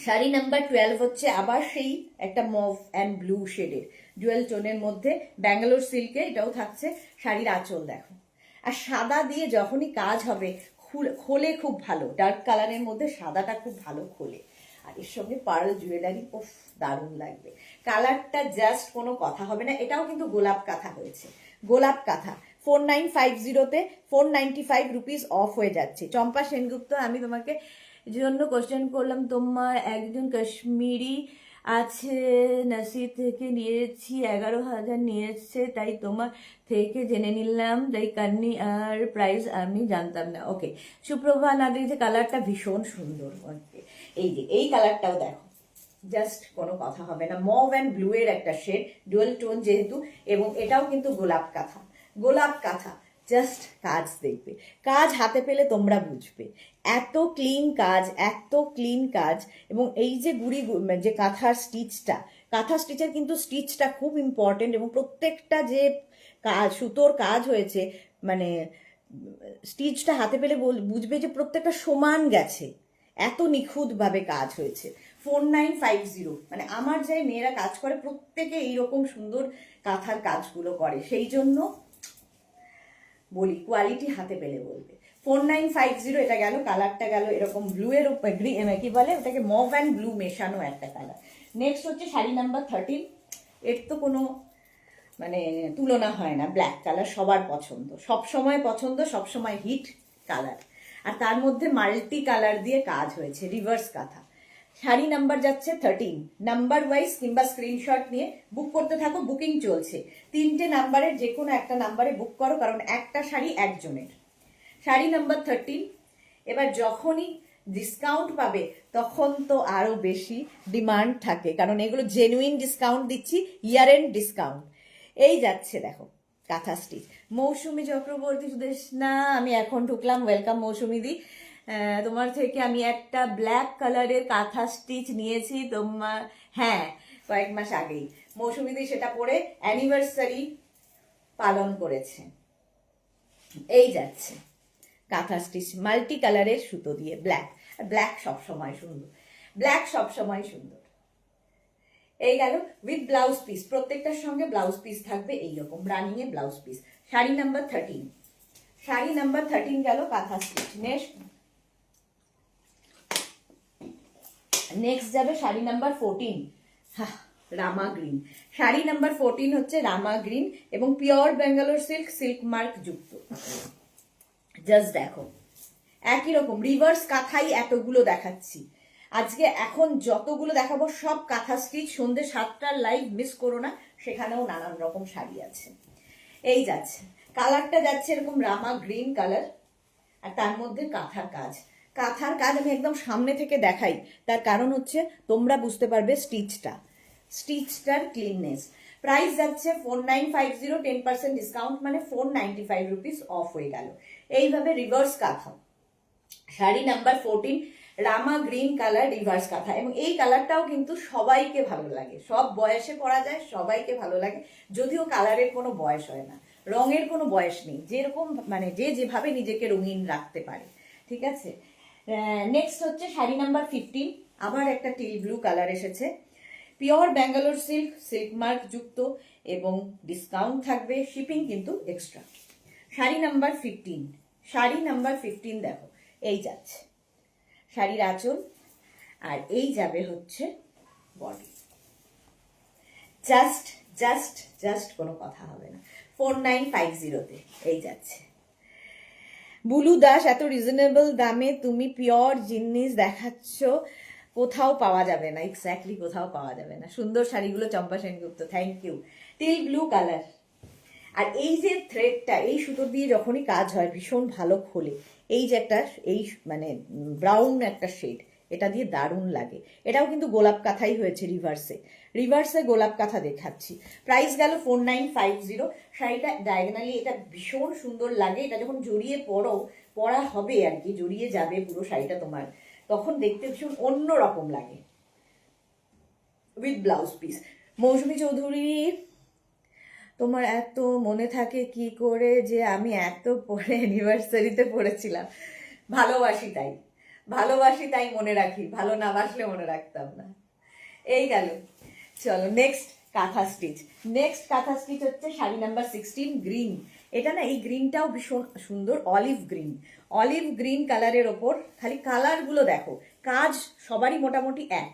শাড়ি নাম্বার 12 হচ্ছে আবার সেই একটা মভ অ্যান্ড ব্লু শেডের ডুয়েল টোনের মধ্যে, ব্যাঙ্গালোর সিল্কে, এটাও থাকছে। শাড়ির আঁচল দেখো, আর সাদা দিয়ে যখনই কাজ হবে খোলে খুব ভালো, ডার্ক কালারের মধ্যে সাদাটা খুব ভালো খোলে, আর এর সঙ্গে পার্ল জুয়েলারি, ওফ দারুণ লাগবে। কালারটা জাস্ট কোনো কথা হবে না। এটাও কিন্তু গোলাপ কাঁথা হয়েছে, গোলাপ কাঁথা 4950-তে 495 রুপিস অফ হয়ে যাচ্ছে। চম্পা সেনগুপ্ত, আমি তোমাকে জন্য কোশ্চেন করলাম, তোমার একজন কাশ্মীরি আছে নাসি থেকে নিয়েছি, 11,000 নিয়েছে, তাই তোমার থেকে জেনে নিলাম, তাই কান্নি আর প্রাইস আমি জানতাম না। ওকে সুপ্রভা না, দেখছে কালারটা ভীষণ সুন্দর। ওকে, এই যে এই কালারটাও দেখো, জাস্ট কোনো কথা হবে না, মভ অ্যান্ড ব্লু এর একটা শেড, ডুয়েল টোন যেহেতু, এবং এটাও কিন্তু গোলাপ কাঁথা, গোলাপ কাঁথা। জাস্ট কাজ দেখবে, কাজ হাতে পেলে তোমরা বুঝবে, এত ক্লিন কাজ, এত ক্লিন কাজ। এবং এই যে যে কাঁথার স্টিচটা, কাঁথা স্টিচের কিন্তু স্টিচটা খুব ইম্পর্টেন্ট, এবং প্রত্যেকটা যে কাজ সুতোর কাজ হয়েছে, মানে স্টিচটা হাতে পেলে বুঝবে যে প্রত্যেকটা সমান গেছে, এত নিখুঁতভাবে কাজ হয়েছে। 4950, মানে আমার যে মেয়েরা কাজ করে প্রত্যেকে এইরকম সুন্দর কাঁথার কাজগুলো করে, সেই জন্য বলি কোয়ালিটি হাতে পেলে বলবে। 4950 এটা গেল, কালারটা গেল এরকম ব্লু এর কি বলে ওটাকে, মভ অ্যান্ড ব্লু মেশানো একটা কালার। নেক্সট হচ্ছে শাড়ি নাম্বার 13। এর তো কোনো মানে তুলনা হয় না, ব্ল্যাক কালার সবার পছন্দ, সব সময় পছন্দ, সব সময় হিট কালার, আর তার মধ্যে মাল্টি কালার দিয়ে কাজ হয়েছে, রিভার্স কাঁথা। শাড়ি নাম্বার যাচ্ছে 13, নাম্বার ওয়াইজ কিংবা স্ক্রিনশট নিয়ে বুক করতে থাকো, বুকিং চলছে। 3টে নাম্বারের যে কোনো একটা নাম্বারে বুক করো, কারণ একটা শাড়ি একজনের। শাড়ি নাম্বার 13। এবার যখনই ডিসকাউন্ট পাবে তখন তো আরো বেশি ডিমান্ড থাকে, কারণ এগুলো জেনুইন ডিসকাউন্ট দিচ্ছি, ইয়ার এন্ড ডিসকাউন্ট। এই যাচ্ছে দেখো কাঁথা স্টিচ। মৌসুমী চক্রবর্তী সুদেশ না, আমি এখন ঢুকলাম, ওয়েলকাম মৌসুমী দি। তোমার থেকে আমি একটা ব্ল্যাক কালারের কাঁথা স্টিচ নিয়েছি, তোমার, হ্যাঁ কয়েক মাস আগেই মৌসুমী দি সেটা পরে অ্যানিভার্সারি পালন করেছে। এই যাচ্ছে কাঁথা স্টিচ মাল্টি কালারের সুতো দিয়ে, ব্ল্যাক, ব্ল্যাক সবসময় সুন্দর, ব্ল্যাক সবসময় সুন্দর। এই গেল উইথ ব্লাউজ পিস, প্রত্যেকটার সঙ্গে ব্লাউজ পিস থাকবে এইরকম রানিং এ blouse piece. Sari number 13, sari number 13 গেল কাঁথা স্টিচ। নেক্সট যাবে sari number 14, Rama green. Sari number 14 হচ্ছে রামা গ্রিন এবং pure Bangalore silk, silk mark যুক্ত। জাস্ট দেখো, একই রকম রিভার্স কাঁথাই এতগুলো দেখাচ্ছি আজকে। এখন যতগুলো দেখাবো সব কাঁথা স্টিচ। সন্ধ্যে 7টার লাইভ মিস করো না, সেখানেও নানান রকম শাড়ি আছে। এই যাচ্ছে, কালারটা যাচ্ছে এরকম রামা গ্রিন কালার, আর তার মধ্যে কাঁথার কাজ। কাঁথার কাজ আমি একদম সামনে থেকে দেখাই, তার কারণ হচ্ছে তোমরা বুঝতে পারবে স্টিচটার ক্লিননেস। প্রাইস যাচ্ছে 4950, 10% ডিসকাউন্ট মানে 495 রুপিস অফ হয়ে গেল। এইভাবে রিভার্স কাঁথা। Sari number 14, Rama green colour reverse কাঁথা, এবং এই কালারটাও কিন্তু সবাইকে ভালো লাগে, সব বয়সে পরা যায়, সবাইকে ভালো লাগে, যদিও কালারের কোনো বয়স হয় না, রঙের কোনো বয়স নেই, যেরকম মানে যে যেভাবে নিজেকে রঙিন রাখতে পারে। ঠিক আছে, নেক্সট হচ্ছে শাড়ি নাম্বার 15, আবার একটা টিল ব্লু কালার এসেছে, pure Bangalore silk, silk mark যুক্ত, এবং ডিসকাউন্ট থাকবে, শিপিং কিন্তু extra. Sari number 15, sari number 15 দেখো, এই যাচ্ছে শাড়ির আঁচল, আর এই যাবে হচ্ছে বডি। জাস্ট জাস্ট জাস্ট কোনো কথা হবে না, 4950-তে এই যাচ্ছে। বুলু দাস, এত রিজনেবল দামে তুমি পিওর জিনিস দেখাচ্ছ, কোথাও পাওয়া যাবে না, এক্স্যাক্টলি কোথাও পাওয়া যাবে না। সুন্দর শাড়িগুলো Champa Sengupta, thank you. Teal blue colour, আর এই যে থ্রেডটা, এই সুতো দিয়ে যখনই কাজ হয় ভীষণ ভালো খোলে, এই যে একটা এই মানে ব্রাউন একটা শেড, এটা দিয়ে দারুণ লাগে। এটাও কিন্তু গোলাপ কাঁথাই হয়েছে, রিভার্সে, রিভার্সে গোলাপ কাঁথা দেখাচ্ছি। প্রাইস গেল 4950। শাড়িটা ডায়াগোনালি এটা ভীষণ সুন্দর লাগে, এটা যখন জড়িয়ে পরা হবে আর কি, জড়িয়ে যাবে পুরো শাড়িটা তোমার, তখন দেখতে ভীষণ অন্যরকম লাগে, উইথ ব্লাউজ পিস। মৌসুমী চৌধুরী, তোমার এত মনে থাকে কি করে যে আমি এত পরে অ্যানিভার্সারিতে পড়েছিলাম? ভালোবাসি তাই, ভালোবাসি তাই মনে রাখি, ভালো না বাসলে মনে রাখতাম না। এই গেল, চলো নেক্সট কাঁথা স্টিচ। নেক্সট কাঁথা স্টিচ হচ্ছে শাড়ি নাম্বার 16, গ্রিন। এটা না, এই গ্রিনটাও ভীষণ সুন্দর, অলিভ গ্রিন, অলিভ গ্রিন কালারের ওপর, খালি কালারগুলো দেখো, কাজ সবারই মোটামুটি এক।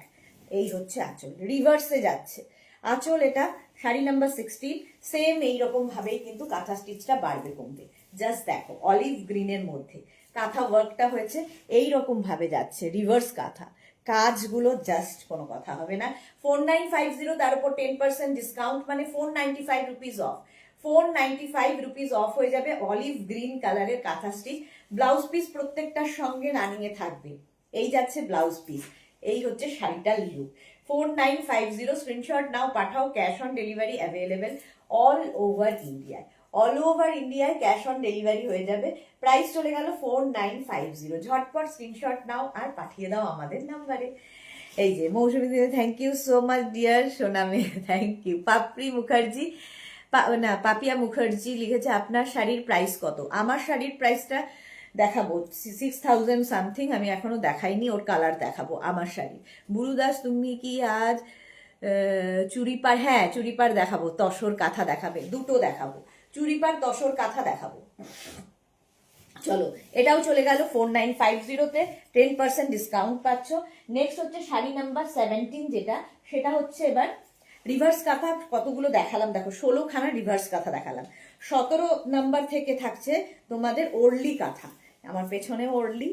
এই হচ্ছে আঁচল, রিভার্সে যাচ্ছে আঁচল, এটা শাড়ি নাম্বার 16। সেম এইরকম ভাবেই কিন্তু কাঁথা স্টিচটা বাড়বে কমবে। জাস্ট দেখো, অলিভ গ্রিনের মধ্যে কাঁথা ওয়ার্কটা হয়েছে, এইরকম ভাবে যাচ্ছে, রিভার্স কাঁথা, কাজগুলো জাস্ট কোনো কথা হবে না। 4950, তার উপর 10% ডিসকাউন্ট, মানে 495 রুপিস অফ, 495 রুপিস অফ হয়ে যাবে। অলিভ গ্রিন কালারের কাঁথা স্টিচ, ব্লাউজ পিস প্রত্যেকটার সঙ্গে রানিং এ থাকবে। এই যাচ্ছে ব্লাউজ পিস, এই হচ্ছে শাড়িটার লুক। 4950, স্ক্রিনশট নাও, পাঠাও, cash on delivery available all over ইন্ডিয়ায়, অল ওভার ইন্ডিয়ায় ক্যাশ অন ডেলিভারি হয়ে যাবে। প্রাইস চলে গেল 4950, ঝটপট স্ক্রিনশট নাও আর পাঠিয়ে দাও আমাদের নাম্বারে। এই যে মৌসুমী দিদি, thank you so much dear সোনামে, থ্যাংক ইউ। পাপড়ি মুখার্জি, না পাপিয়া মুখার্জি লিখেছে, আপনার শাড়ির প্রাইস কত? আমার শাড়ির প্রাইসটা দেখাবো 6000 সামথিং, আমি এখনো দেখাইনি, ওর কালার দেখাবো আমার শাড়ি। বুলু দাস, তুমি কি আজ চুড়িপার? হ্যাঁ চুড়িপার দেখাবো, তসর কাঁথা দেখাবে, দুটো দেখাবো, চুড়িপার তসর কাঁথা দেখাবো। চলো, এটাও চলে গেল 4950-তে, 10% ডিসকাউন্ট পাচ্ছ। নেক্সট হচ্ছে শাড়ি নাম্বার 17, যেটা সেটা হচ্ছে এবার রিভার্স কাঁথা। কতগুলো দেখালাম দেখো, 16খানা রিভার্স কাঁথা দেখালাম। 17 নাম্বার থেকে থাকছে তোমাদের ওরলি কাঁথা, আমার পেছনে ওরলি,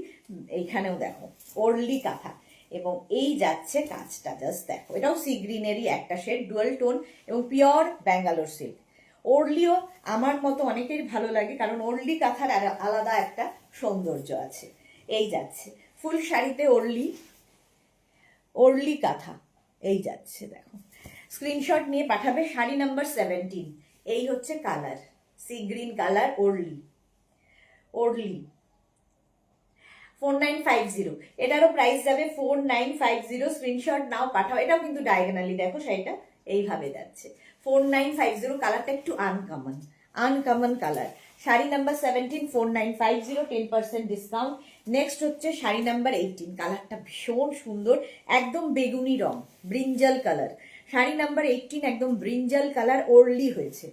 এইখানেও দেখো ওরলি কাঁথা, এবং এই যাচ্ছে কাজটা, জাস্ট দেখো, এটাও সি গ্রিনেরই একটা শেড, ডুয়াল টোন, এবং পিওর ব্যাঙ্গালোর সিল্ক। ওরলিও আমার মতো অনেকের ভালো লাগে, কারণ ওরলি কাঁথার আলাদা একটা সৌন্দর্য আছে। এই যাচ্ছে ফুল শাড়িতে ওরলি, ওরলি কাঁথা, এই যাচ্ছে দেখো, স্ক্রিনশট নিয়ে পাঠাবে। শাড়ি নাম্বার 17, এই হচ্ছে কালার, সি গ্রিন কালার, ওরলি, ওরলি 4950, এটারও প্রাইস যাবে 4950, স্ক্রিনশট নাও পাঠাও। এটাও কিন্তু ডায়াগোনালি দেখো, শাড়িটা এইভাবে যাচ্ছে, 4950, কালারটা একটু uncommon, uncommon colour. Sari number 17, 4950, 10% discount. Next হচ্ছে শাড়ি নাম্বার 18, কালারটা ভীষণ সুন্দর, একদম বেগুনি রং, ব্রিঞ্জাল কালার। শাড়ি নাম্বার 18 একদম ব্রিঞ্জাল কালার, ওরলি হয়েছে,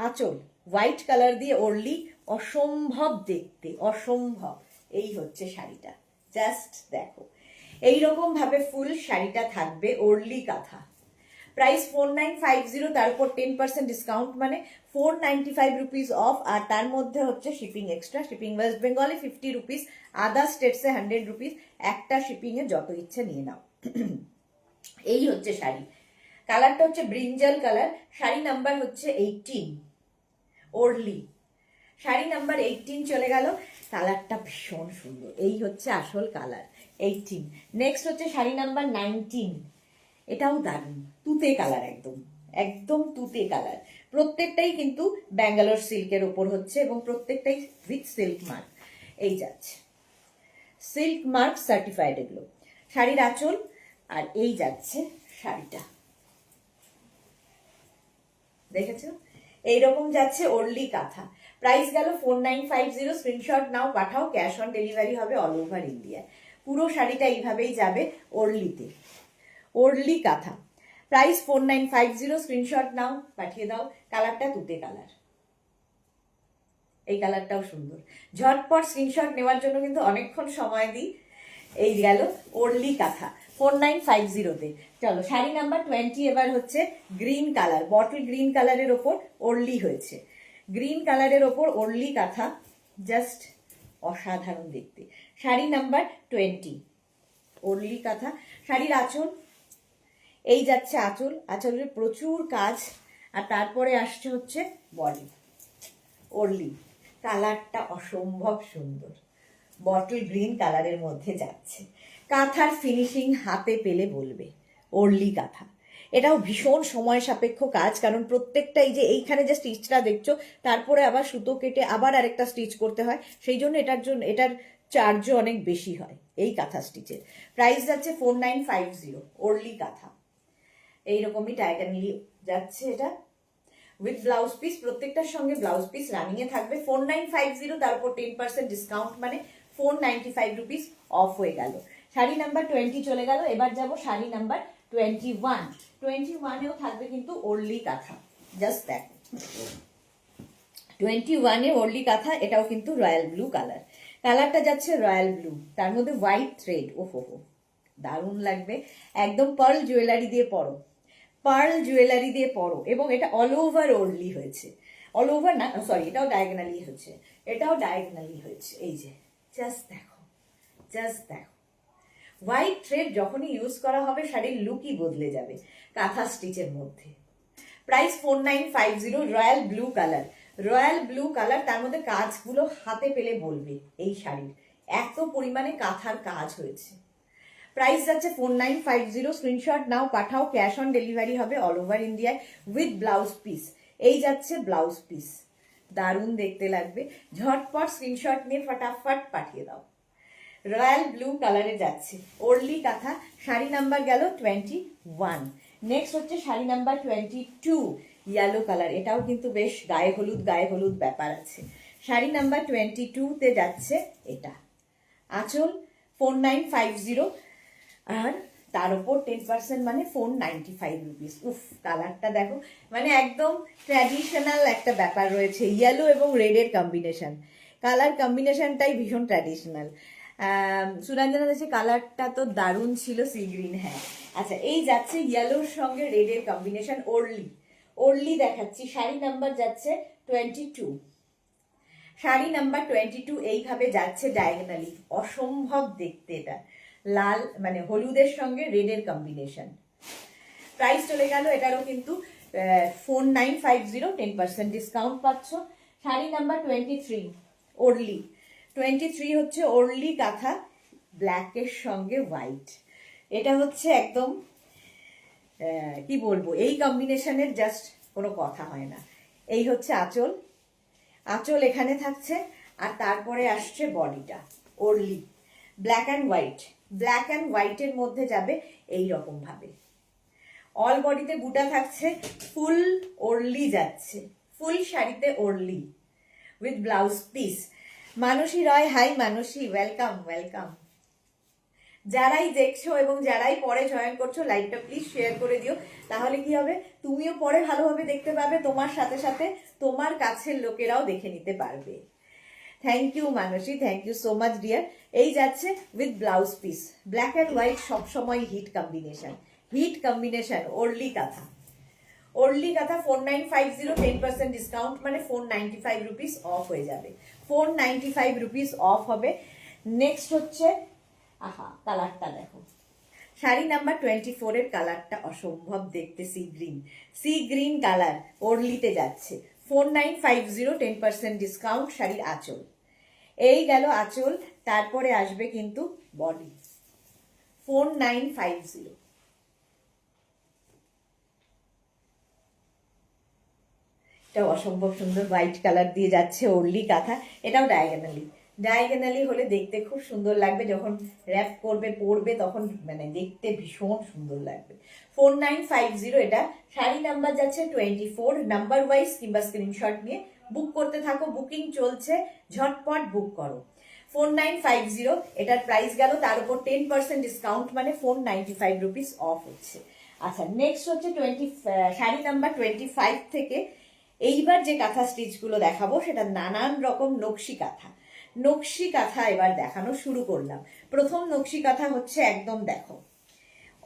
আঁচল হোয়াইট কালার দিয়ে ওরলি, অসম্ভব দেখতে, অসম্ভব। এই হচ্ছে শাড়িটা, জাস্ট দেখো, এইরকম ভাবে ফুল শাড়িটা থাকবে, ওরলি কাঁথা। প্রাইস 4950, তার উপর 10% ডিসকাউন্ট, মানে 495 রুপিস অফ, আর তার মধ্যে হচ্ছে শিপিং এক্সট্রা। শিপিং ওয়েস্ট বেঙ্গলে 50 রুপিস, আদার স্টেটসে 100 রুপিস, একটা শিপিংয়ে যত ইচ্ছে নিয়ে নাও। এই হচ্ছে শাড়ি, কালারটা হচ্ছে ব্রিঞ্জাল কালার। শাড়ি নাম্বার হচ্ছে 18, ওরলি, শাড়ি নাম্বার 18 চলে গেল, কালারটা ভীষণ সুন্দর, এই হচ্ছে আসল কালার 18। নেক্সট হচ্ছে শাড়ি নাম্বার 19, এটাও দারুণ, তুতে কালার, একদম একদম তুতে কালার। প্রত্যেকটাই কিন্তু ব্যাঙ্গালোর সিল্কের ওপর হচ্ছে, এবং প্রত্যেকটাই উইথ সিল্ক মার্ক। এই যাচ্ছে সিল্ক মার্ক সার্টিফাইড এগুলো। শাড়ির আঁচল আর এই যাচ্ছে শাড়িটা, দেখেছো এইরকম যাচ্ছে ওরলি কাঁথা। প্রাইস গেল 4950। স্ক্রিনশট নাও, পাঠাও, ক্যাশ অন ডেলিভারি হবে অল ওভার ইন্ডিয়া। পুরো শাড়িটা এইভাবেই যাবে ওরলিতে, ওরলি কাঁথা। প্রাইস 4950। স্ক্রিনশট নাও, পাঠিয়ে দাও। কালারটা তুতে কালার, এই কালারটাও সুন্দর। ঝটপট স্ক্রিনশট নেওয়ার জন্য কিন্তু অনেকক্ষণ সময় দিই। এই গেল ওরলি কাঁথা 4950-তে। চলো শাড়ি নাম্বার 20 এবার হচ্ছে গ্রিন কালার, বটল গ্রিন কালারের ওপর ওরলি হয়েছে। গ্রিন কালারের ওপর ওরলি কাঁথা, জাস্ট অসাধারণ দেখতে। শাড়ি নাম্বার 20 ওরলি কাঁথা। শাড়ির আঁচল, এই যাচ্ছে আঁচল, আঁচলের প্রচুর কাজ, আর তারপরে আসছে হচ্ছে বডি। ওরলি কালারটা অসম্ভব সুন্দর, বটল গ্রিন কালারের মধ্যে যাচ্ছে। কাঁথার ফিনিশিং হাতে পেলে বলবে ওরলি কাঁথা। এটাও ভীষণ সময় সাপেক্ষ কাজ, কারণ প্রত্যেকটা এই যে এইখানে যে স্টিচটা দেখছো, তারপরে আবার সুতো কেটে আবার আরেকটা স্টিচ করতে হয়, সেই জন্য এটার চার্জও অনেক বেশি হয় এই কাঁথা স্টিচের। প্রাইস যাচ্ছে 4950 ওরলি কাঁথা। এইরকমই ডায়াগোনালি যাচ্ছে এটা উইথ ব্লাউজ পিস, প্রত্যেকটার সঙ্গে ব্লাউজ পিস রানিং এ থাকবে। 4950, তার উপর 10% ডিসকাউন্ট, মানে 495 রুপিস অফ হয়ে গেল। শাড়ি নাম্বার 20 চলে গেল। এবার যাব শাড়ি নাম্বার 21। 21-এও থাকবে কিন্তু ওরলি কাঁথা, জাস্ট দেখো 21-এ ওরলি কাঁথা। এটাও কিন্তু রয়্যাল ব্লু কালার, কালারটা যাচ্ছে রয়্যাল ব্লু, তার মধ্যে হোয়াইট থ্রেড। ওহো, দারুণ লাগবে। একদম পার্ল জুয়েলারি দিয়ে পরো, পার্ল জুয়েলারি দিয়ে পরো, এবং এটা অল ওভার ওরলি হয়েছে। অল ওভার না, সরি, এটাও ডায়াগোনালি হয়েছে, এটাও ডায়াগোনালি হয়েছে। এই যে জাস্ট দেখো, জাস্ট দেখো। হোয়াইট থ্রেড যখনই ইউজ করা হবে শাড়ির লুকই বদলে যাবে কাঁথা স্টিচের মধ্যে। Price 4950, royal blue colour, royal blue colour, তার মধ্যে কাজগুলো হাতে পেলে বলবে এই শাড়ির এত পরিমাণে কাঁথার কাজ হয়েছে। প্রাইস যাচ্ছে 4950। স্ক্রিনশট নাও, পাঠাও, ক্যাশ অন ডেলিভারি হবে অল ওভার ইন্ডিয়ায় উইথ ব্লাউজ পিস। এই যাচ্ছে ব্লাউজ পিস, দারুণ দেখতে লাগবে। ঝটপট স্ক্রিনশট নিয়ে ফটাফট পাঠিয়ে দাও। রয়্যাল ব্লু কালারে যাচ্ছে ওরলি কাঁথা। শাড়ি নাম্বার গেল 21। নেক্সট হচ্ছে শাড়ি নাম্বার 22, ইয়েলো কালার। এটাও কিন্তু বেশ গায়ে হলুদ ব্যাপার আছে। শাড়ি নাম্বার 22-তে যাচ্ছে এটা। আঁচল 4950, আর তার উপর 10%, মানে 495 রুপিস। উফ, কালারটা দেখো, মানে একদম ট্র্যাডিশনাল একটা ব্যাপার রয়েছে। ইয়েলো এবং রেডের কম্বিনেশন, কালার কম্বিনেশনটাই ভীষণ ট্র্যাডিশনাল। সুরঞ্জনা দেশে কালারটা তো দারুণ ছিল, সি গ্রিন। হ্যাঁ, আচ্ছা, এই যাচ্ছে ইয়েলোর সঙ্গে রেডের কম্বিনেশন, ওরলি। ওরলি দেখাচ্ছি। শাড়ি নাম্বার যাচ্ছে 22। শাড়ি নাম্বার 22 এইভাবে যাচ্ছে ডায়াগোনালি, অসম্ভব দেখতে। এটা লাল, মানে হলুদের সঙ্গে রেডের কম্বিনেশন। প্রাইস চলে গেল এটারও কিন্তু 4950, 10% ডিসকাউন্ট পাচ্ছ। শাড়ি নাম্বার 23, ওরলি। 23 হচ্ছে ওরলি কাঁথা, ব্ল্যাকের সঙ্গে হোয়াইট। এটা হচ্ছে একদম কি বলবো, এই কম্বিনেশনের জাস্ট কোনো কথা হয় না। এই হচ্ছে আঁচল, আঁচল এখানে থাকছে, আর তারপরে আসছে বডিটা Warli, black and white. Black and হোয়াইটের মধ্যে যাবে এই রকম ভাবে। অল বডিতে বুটা থাকছে, ফুল ওরলি যাচ্ছে, ফুল শাড়িতে Warli with blouse piece. Manasi Roy, hi Manasi, welcome welcome. যারাই দেখছো এবং যারাই পরে জয়েন করছো, লাইভটা প্লিজ শেয়ার করে দিও, তাহলে কি হবে, তুমিও পরে ভালোভাবে দেখতে পাবে, তোমার সাথে সাথে তোমার কাছের লোকেরাও দেখে নিতে পারবে। Thank you Mansi, thank you so much dear. এই যাচ্ছে with blouse piece. Black and white সবসময় hit combination, hit combination. Warli kantha, Warli কাঁথা 4950, 10% ডিসকাউন্ট, মানে 495 রুপিস অফ হয়ে যাবে। 495 রুপিস অফ হবে। নেক্সট হচ্ছে, আহা, কালারটা দেখো, শাড়ি নাম্বার 24-এর কালারটা অসম্ভব দেখতে, sea green, sea green colour, ওরলিতে যাচ্ছে 4950, 10% ডিসকাউন্ট। শাড়ির আঁচল, এই গেল আঁচল, তারপরে আসবে কিন্তু বডি 4950। এটা অসম্ভব সুন্দর হোয়াইট কালার দিয়ে যাচ্ছে ওরলি কাঁথা, এটাও ডায়াগোনালি, ডায়াগোনালি হলে দেখতে খুব সুন্দর লাগবে, যখন র্যাপ করবে পরবে তখন মানে দেখতে ভীষণ সুন্দর লাগবে। 4950 এটা। শাড়ি নাম্বার যাচ্ছে 24, নাম্বার ওয়াইজ কিংবা স্ক্রিনশট নিয়ে বুক করতে থাকো, বুকিং চলছে, ঝটপট বুক করো। 4950 এটার প্রাইস গেল, তার উপর 10% ডিসকাউন্ট মানে 495 রুপিস অফ হচ্ছে। আচ্ছা, নেক্সট হচ্ছে শাড়ি নাম্বার 25 থেকে এইবার যে কাঁথা স্টিচগুলো দেখাবো সেটা নানান রকম নকশি কাঁথা। নকশি কাঁথা এবার দেখানো শুরু করলাম। প্রথম নকশি কাঁথা হচ্ছে একদম দেখো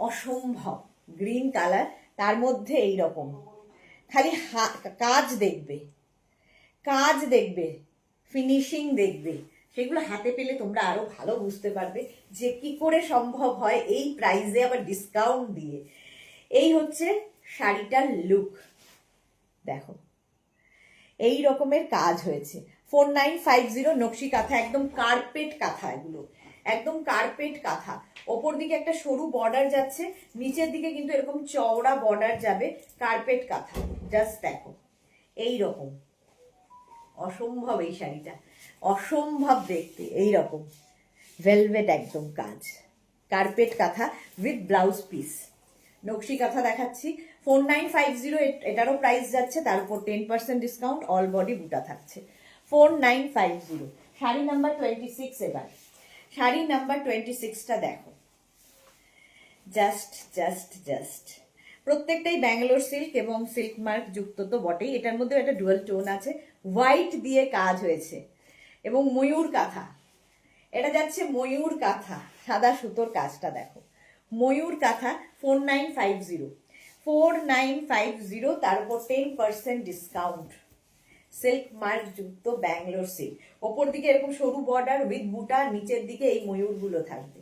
অসম্ভব গ্রিন কালার, তার মধ্যে এই রকম খালি কাজ দেখবে, কাজ দেখবে, ফিনিশিং দেখবে, সেগুলো হাতে পেলে তোমরা আরো ভালো বুঝতে পারবে যে কি করে সম্ভব হয় এই প্রাইসে আবার ডিসকাউন্ট দিয়ে। এই হচ্ছে শাড়িটার লুক, দেখো এই রকমের কাজ হয়েছে। 4950 নকশি কাঁথা, একদম কার্পেট কাঁথা, এগুলো একদম কার্পেট কাঁথা। ওপর দিকে একটা সরু বর্ডার যাচ্ছে, নিচের দিকে কিন্তু এরকম চওড়া বর্ডার যাবে, কার্পেট কাঁথা। জাস্ট দেখো এই রকম অসম্ভব, এই শাড়িটা অসম্ভব দেখতে, এই রকম ভেলভেট একদম কাজ, কার্পেট কাঁথা উইথ ব্লাউজ পিস। নকশি কাঁথা দেখাচ্ছি 4950, এটারও প্রাইস যাচ্ছে, তার উপর 10% ডিসকাউন্ট, অল বডি বুটা থাকছে। 4950। শাড়ি নাম্বার 26 এবার। শাড়ি নাম্বার 26টা দেখো, জাস্ট জাস্ট জাস্ট প্রত্যেকটাই ব্যাঙ্গালোর সিল্ক এবং সিল্ক মার্ক যুক্ত তো বটেই, এটার মধ্যে একটা ডুয়াল টোন আছে, হোয়াইট দিয়ে কাজ হয়েছে এবং ময়ূর কাঁথা। এটা যাচ্ছে ময়ূর কাঁথা, সাদা সুতোর কাজটা দেখো, ময়ূর কাঁথা। 4950, তার উপর 10% ডিসকাউন্ট, সিল্ক মার্ক যুক্ত ব্যাঙ্গালোর সিল্ক। ওপর দিকে এরকম সরু বর্ডার উইথ বুটা, নিচের দিকে এই ময়ূরগুলো থাকবে,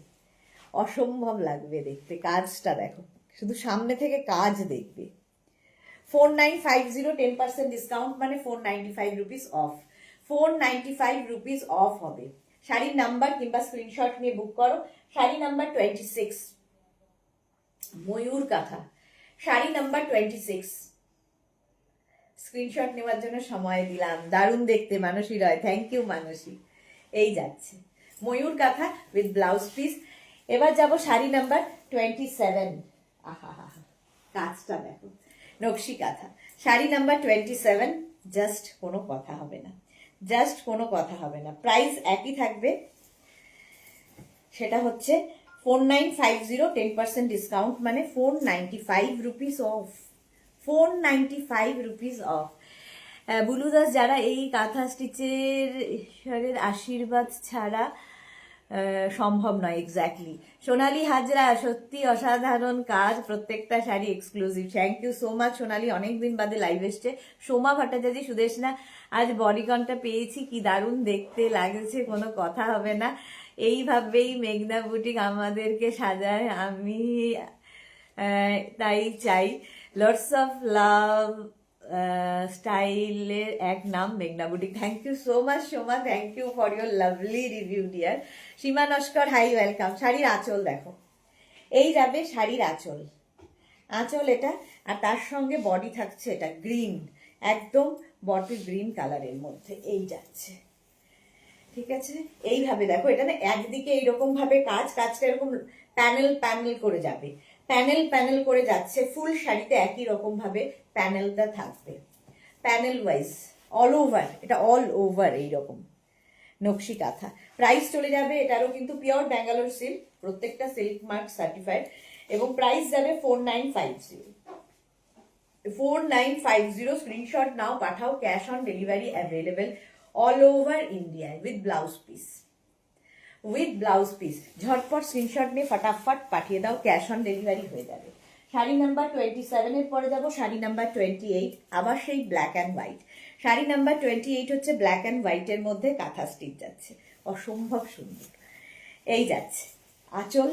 অসম্ভব লাগবে দেখতে। কাজটা দেখো, শুধু সামনে থেকে কাজ দেখবে। 4950, 10% ডিসকাউন্ট মানে 495 রুপিস অফ, 495 রুপিস অফ হবে। শাড়ির নাম্বার কিংবা স্ক্রিনশট নিয়ে বুক করো। শাড়ি নাম্বার 26 ময়ূর কাঁথা, শাড়ি নাম্বার 26। স্ক্রিনশট নেওয়ার জন্য সময় দিলাম, দারুণ দেখতে মানসী রয়, থ্যাংক ইউ মানসী। এই যাচ্ছে ময়ূর কাঁথা উইথ ব্লাউজ পিস। এবার যাব শাড়ি নাম্বার 27। আহা হা, কাজটা দেখো, নকশি কাঁথা। শাড়ি নাম্বার 27, জাস্ট কোনো কথা হবে না, জাস্ট কোনো কথা হবে না, প্রাইস একই থাকবে, সেটা হচ্ছে 4950, 10% ডিসকাউন্ট মানে 495 rupees off, 495 rupees off. Bulu Das, যারা এই কাঁথা স্টিচের ঈশ্বরের আশীর্বাদ ছাড়া সম্ভব নয়, এক্স্যাক্টলি। সোনালী হাজরা, সত্যি অসাধারণ কাজ, প্রত্যেকটা sari exclusive. Thank you so much Sonali, অনেকদিন বাদে লাইভ এসছে। সোমা ভট্টাচার্য, সুদেশনা, আজ বডিকনটা পেয়েছি, কি দারুণ দেখতে লাগছে, কোনো কথা হবে না। এইভাবেই মেঘনা বুটিক আমাদেরকে সাজায়, আমি তাই চাই। লটস অফ লাভ স্টাইলের এক নাম মেঘনা boutique. Thank you so much Soma, thank you for your lovely review dear. Seema Naskar, hi welcome. শাড়ির আঁচল দেখো, এই যাবে শাড়ির আঁচল, আঁচল এটা, আর তার সঙ্গে বডি থাকছে এটা গ্রিন, একদম বডি গ্রিন কালারের মধ্যে, এই যাচ্ছে, ঠিক আছে। এইভাবে দেখো, এটা না একদিকে এইরকম ভাবে কাজটা এরকম প্যানেল প্যানেল করে যাবে, প্যানেল প্যানেল করে যাচ্ছে, ফুল শাড়িতে একই রকম ভাবে প্যানেলটা থাকবে, প্যানেল ওয়াইজ অল ওভার, এটা অল ওভার এইরকম নকশি কাঁথা। প্রাইস চলে যাবে, এটারও কিন্তু পিওর ব্যাঙ্গালোর সিল্ক, প্রত্যেকটা সিল্ক মার্ক সার্টিফাইড, এবং প্রাইস যাবে 4950, 4950। স্ক্রিনশট নাও, পাঠাও, cash on delivery available all over ইন্ডিয়ায় with blouse piece, with blouse piece. ঝটপট স্ক্রিনশট নিয়ে ফটাফট পাঠিয়ে দাও, ক্যাশ অন ডেলিভারি হয়ে যাবে। শাড়ি নাম্বার 27 এর পরে যাবো শাড়ি নাম্বার 28, আবার সেই black and white. Sari number 28 হচ্ছে ব্ল্যাক অ্যান্ড হোয়াইটের মধ্যে কাঁথা স্টিচ যাচ্ছে, অসম্ভব সুন্দর। এই যাচ্ছে আঁচল,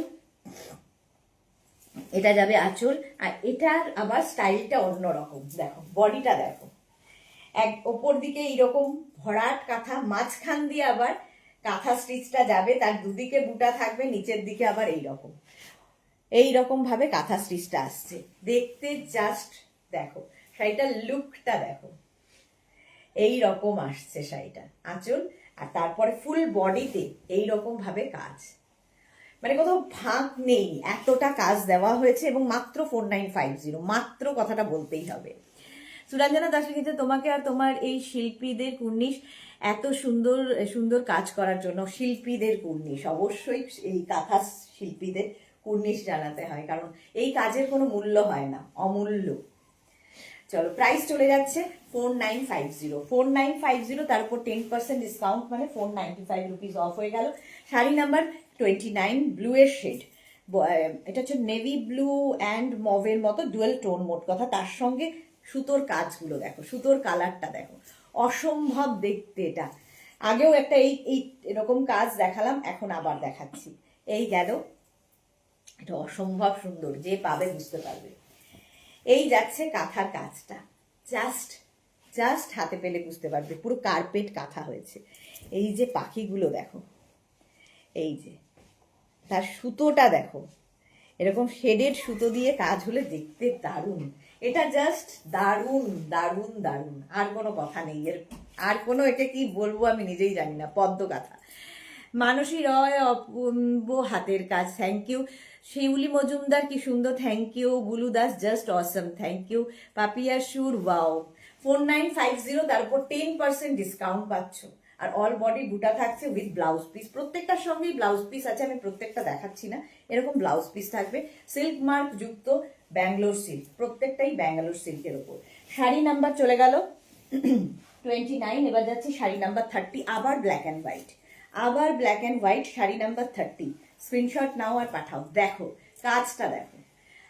এটা যাবে আঁচল, আর এটার আবার স্টাইলটা অন্যরকম, দেখো বডিটা দেখো, এক ওপর দিকে এইরকম ভরাট কাঁথা, মাঝখান দিয়ে আবার কাঁথা স্টিচটা যাবে, তার দুদিকে বুটা থাকবে, নিচের দিকে আবার এইরকম ভাবে কাঁথা স্টিচটা আসছে, দেখতে জাস্ট দেখো, শাড়িটার লুকটা দেখো, এই রকম আসছে শাড়িটা, আঁচল আর তারপরে ফুল বডিতে এইরকম ভাবে কাজ, মানে কোথাও ভাগ নেই, এতটা কাজ দেওয়া হয়েছে এবং মাত্র 4950, মাত্র কথাটা বলতেই হবে। সুরঞ্জনা দাস লিখেছে, তোমাকে আর তোমার এই শিল্পীদের কুর্নিশ এত সুন্দর সুন্দর কাজ করার জন্য। শিল্পীদের কুর্নিশ, অবশ্যই এই কাঁথা শিল্পীদের কুর্নিশ জানাতে হয়, কারণ এই কাজের কোনো মূল্য হয় না, অমূল্য। চলো, প্রাইস চলে যাচ্ছে 4950, 4950, তার উপর 10% ডিসকাউন্ট, মানে 495 রুপিস অফ হয়ে গেল। শাড়ি নাম্বার 29, ব্লু এর শেড, এটা হচ্ছে নেভি ব্লু অ্যান্ড মভের মতো ডুয়েল টোন, মোট কথা। তার সঙ্গে সুতোর কাজগুলো দেখো, সুতোর কালারটা দেখো, অসম্ভব দেখতে। এটা আগেও একটা এই এরকম কাজ দেখালাম, এখন আবার দেখাচ্ছি। এই গেল, এটা অসম্ভব সুন্দর, যে পাবে বুঝতে পারবে। এই যাচ্ছে কাঁথার কাজটা, জাস্ট হাতে পেলে বুঝতে পারবে, পুরো কার্পেট কাঁথা হয়েছে। এই যে পাখিগুলো দেখো, এই যে তার সুতোটা দেখো, এরকম শেডেড সুতো দিয়ে কাজ হলে দেখতে দারুণ। এটা জাস্ট দারুণ দারুণ দারুণ, আর কোনো কথা নেই এর, আর কোনো, এটা কি বলবো আমি নিজেই জানি না। পদ্ম কাঁথা, মানসী রয়, অপূর্ব হাতের কাজ, থ্যাংক ইউ। শিউলি মজুমদার, কি সুন্দর, thank you. Bulu Das, just awesome, thank you. Papiya Sur, wow. 4950, তার উপর 10% ডিসকাউন্ট পাচ্ছ। আর অল বডি বুটা থাকছে উইথ ব্লাউজ পিস, প্রত্যেকটার সঙ্গেই ব্লাউজ পিস আছে, আমি প্রত্যেকটা দেখাচ্ছি না, এরকম ব্লাউজ পিস থাকবে। সিল্ক মার্ক যুক্ত ব্যাঙ্গালোর সিল্ক, প্রত্যেকটাই ব্যাঙ্গালোর সিল্কের ওপর। শাড়ি নাম্বার চলে গেল 29, এবার যাচ্ছে শাড়ি নাম্বার 30, আবার ব্ল্যাক অ্যান্ড হোয়াইট, আবার black and white, sari number 30। Screenshot নাও আর পাঠাও, দেখো কাজটা দেখো।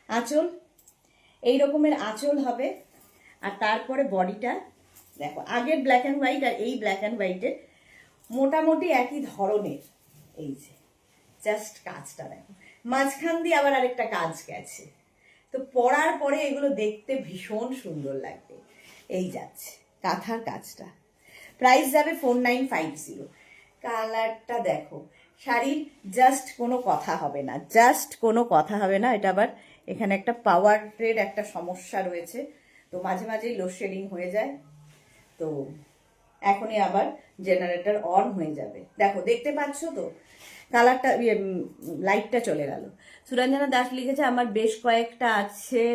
আঁচল এই রকমের আঁচল হবে, আর তারপরে বডিটা দেখো, আগের ব্ল্যাক অ্যান্ড হোয়াইট আর এই ব্ল্যাক অ্যান্ড হোয়াইটের মোটামুটি একই ধরনের। এই যে জাস্ট কাজটা দেখো, মাঝখান দিয়ে আবার আরেকটা কাজ গেছে, তো পরার পরে এগুলো দেখতে ভীষণ সুন্দর লাগবে। এই যাচ্ছে কাঁথার কাজটা, প্রাইস যাবে 4950। কালারটা দেখো, শাড়ির জাস্ট কোনো কথা হবে না, জাস্ট কোনো কথা হবে না। এটা আবার এখানে একটা পাওয়ারের একটা সমস্যা রয়েছে, তো মাঝে মাঝেই লোডশেডিং হয়ে যায়, তো এখনই আবার জেনারেটর অন হয়ে যাবে। দেখো, দেখতে পাচ্ছ তো কালারটা, লাইটটা চলে গেল। সুরঞ্জনা দাস লিখেছে, আমার বেশ কয়েকটা আছে,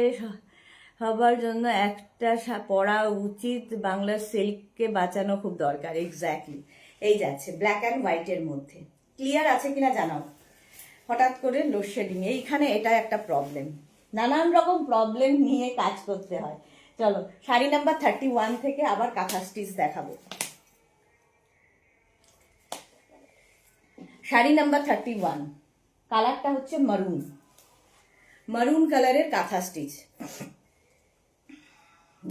সবার জন্য একটা পড়া উচিত, বাংলার সিল্ককে বাঁচানো খুব দরকার। এক্স্যাক্টলি, এই যাচ্ছে ব্ল্যাক অ্যান্ড হোয়াইটের মধ্যে। ক্লিয়ার আছে কিনা জানাও। হঠাৎ করে লোডশেডিং, এইখানে এটা একটা প্রবলেম, নানান রকম প্রবলেম নিয়ে কাজ করতে হয়। চলো, শাড়ি নাম্বার 31 থেকে আবার কাঁথা স্টিচ দেখাবো। শাড়ি নাম্বার 31, কালারটা হচ্ছে মারুন, মারুন কালারের কাঁথা স্টিচ।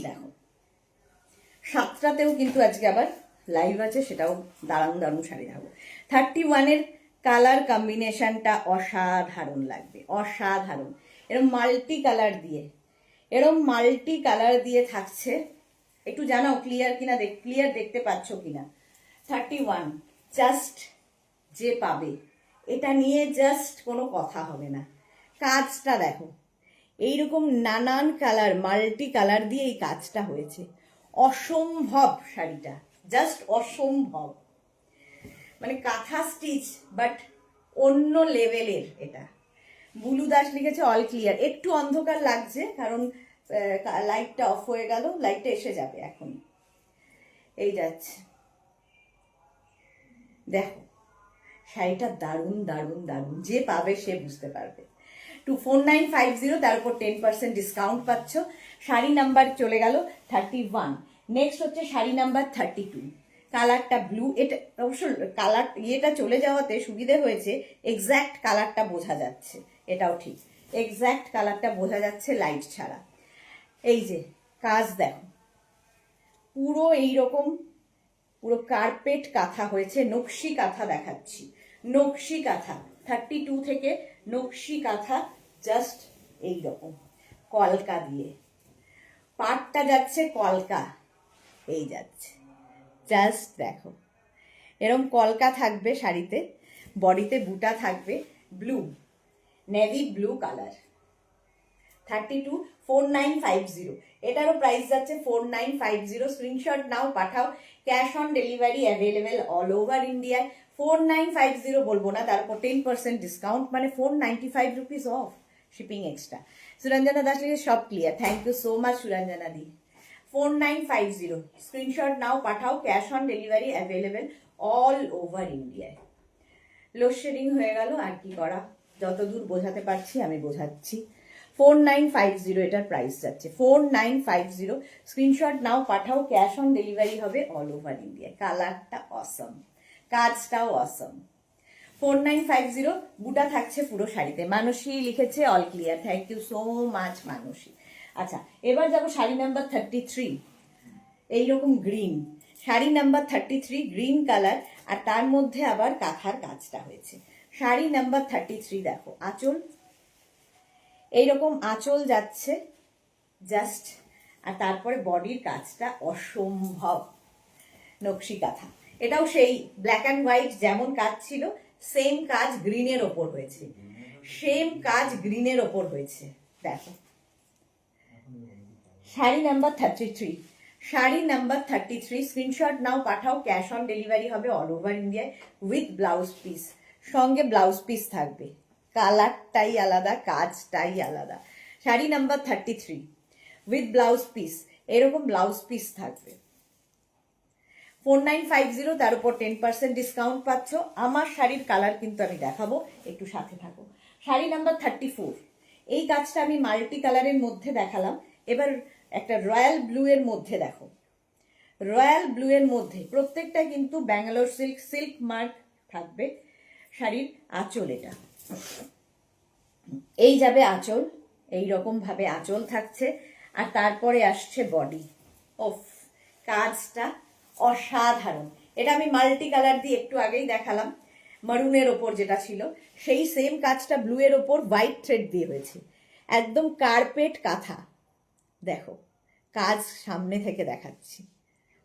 দেখো, 7টাতেও কিন্তু আজকে আবার লাইভ আছে, সেটাও দারুণ দারুণ শাড়ি দেখাবো। 31-এর কালার কম্বিনেশনটা অসাধারণ লাগবে, অসাধারণ। এরকম মাল্টি কালার দিয়ে, এরকম মাল্টি কালার দিয়ে থাকছে। একটু জানাও ক্লিয়ার কিনা, ক্লিয়ার দেখতে পাচ্ছ কিনা। 31, জাস্ট যে পাবে, এটা নিয়ে জাস্ট কোনো কথা হবে না। কাজটা দেখো, এইরকম নানান কালার, মাল্টি কালার দিয়ে এই কাজটা হয়েছে, অসম্ভব শাড়িটা, জাস্ট অসম্ভব, মানে কাঁথা স্টিচ বাট অন্য লেভেলের এটা। বুলু দাস লিখেছে অল ক্লিয়ার, একটু অন্ধকার লাগছে কারণ লাইটটা অফ হয়ে গেল, লাইটটা এসে যাবে এখন। এই যাচ্ছে, দেখো শাড়িটা দারুণ দারুণ দারুণ, যে পাবে সে বুঝতে পারবে। 4950, তার উপর 10% ডিসকাউন্ট পাচ্ছ। শাড়ি নাম্বার চলে গেল 31। নেক্সট হচ্ছে শাড়ি নাম্বার 32, কালারটা ব্লু। এটা অবশ্য কালার ইয়েটা চলে যাওয়াতে সুবিধে হয়েছে, এক্স্যাক্ট কালারটা বোঝা যাচ্ছে, এটাও ঠিক, এক্স্যাক্ট কালারটা বোঝা যাচ্ছে লাইট ছাড়া। এই যে কাজ দেখো, পুরো এইরকম পুরো কার্পেট কাঁথা হয়েছে, নকশি কাঁথা দেখাচ্ছি, নকশি কাঁথা 32 থেকে নকশি কাঁথা, জাস্ট এইরকম কলকা দিয়ে, পাটটা যাচ্ছে কলকা, এই যাচ্ছে, জাস্ট দেখো এরকম কলকা থাকবে শাড়িতে, বডিতে বুটা থাকবে ব্লু, নেভি ব্লু কালার। 32, 4950, এটারও প্রাইস যাচ্ছে 4950। স্ক্রিনশট নাও, পাঠাও। Cash on delivery available all over ইন্ডিয়ায়। 4950 বলবো না, তার উপর 10% ডিসকাউন্ট, মানে 495 rupees off, shipping extra. Suranjana Das লিখে সব clear, thank you so much Suranjana di. 4950 screenshot নাও, পাঠাও। Cash on delivery available all over ইন্ডিয়ায়। লোডশেডিং হয়ে গেল, আর কি করা, যতদূর বোঝাতে পারছি আমি বোঝাচ্ছি। 4950 এটার প্রাইস যাচ্ছে, 4950। স্ক্রিনশট নাও, পাঠাও। ক্যাশ অন ডেলিভারি হবে অল ওভার ইন্ডিয়ায়। কালারটা অসম, কাজটাও অসম। 4950 বুটা থাকছে পুরো শাড়িতে। মানসী লিখেছে all clear, thank you so much Manasi. আচ্ছা, এবার যাবো শাড়ি নাম্বার 33। এইরকম green sari number 33, green colour, আর তার মধ্যে আবার কাঁথার কাজটা হয়েছে। শাড়ি নাম্বার 33 দেখো, আঁচল এইরকম আঁচল যাচ্ছে জাস্ট, আর তারপরে বডির কাজটা অসম্ভব নকশি কাঁথা। এটাও সেই ব্ল্যাক অ্যান্ড হোয়াইট যেমন কাজ ছিল সেম কাজ গ্রিনের ওপর হয়েছে, সেম কাজ গ্রিনের ওপর হয়েছে। দেখো sari number 33, sari number 33। Screenshot নাও, পাঠাও। ক্যাশ অন ডেলিভারি হবে অল ওভার ইন্ডিয়ায় উইথ ব্লাউজ পিস, সঙ্গে ব্লাউজ পিস থাকবে। কালারটাই আলাদা, কাজটাই আলাদা। Sari number 33 with blouse piece, এরকম ব্লাউজ পিস থাকবে। 4950, তার উপর 10% ডিসকাউন্ট পাচ্ছ। আমার শাড়ির কালার কিন্তু আমি দেখাবো, একটু সাথে থাকো। শাড়ি নাম্বার 34, এই কাজটা আমি মাল্টি কালারের মধ্যে দেখালাম, এবার একটা রয়্যাল ব্লু এর মধ্যে দেখো। রয়্যাল ব্লু এর মধ্যে প্রত্যেকটা কিন্তু ব্যাঙ্গালোর সিল্ক, সিল্ক মার্ক থাকবে। শাড়ির আঁচল এটা, এই যাবে আঁচল, এইরকম ভাবে আঁচল থাকছে, আর তারপরে আসছে বডি। ওফ, কাজটা অসাধারণ। এটা আমি মাল্টি কালার দিয়ে একটু আগেই দেখালাম, মারুনের ওপর যেটা ছিল সেই সেম কাজটা ব্লু এর ওপর হোয়াইট থ্রেড দিয়ে হয়েছে, একদম কার্পেট কাঁথা। দেখো কাজ সামনে থেকে দেখাচ্ছি,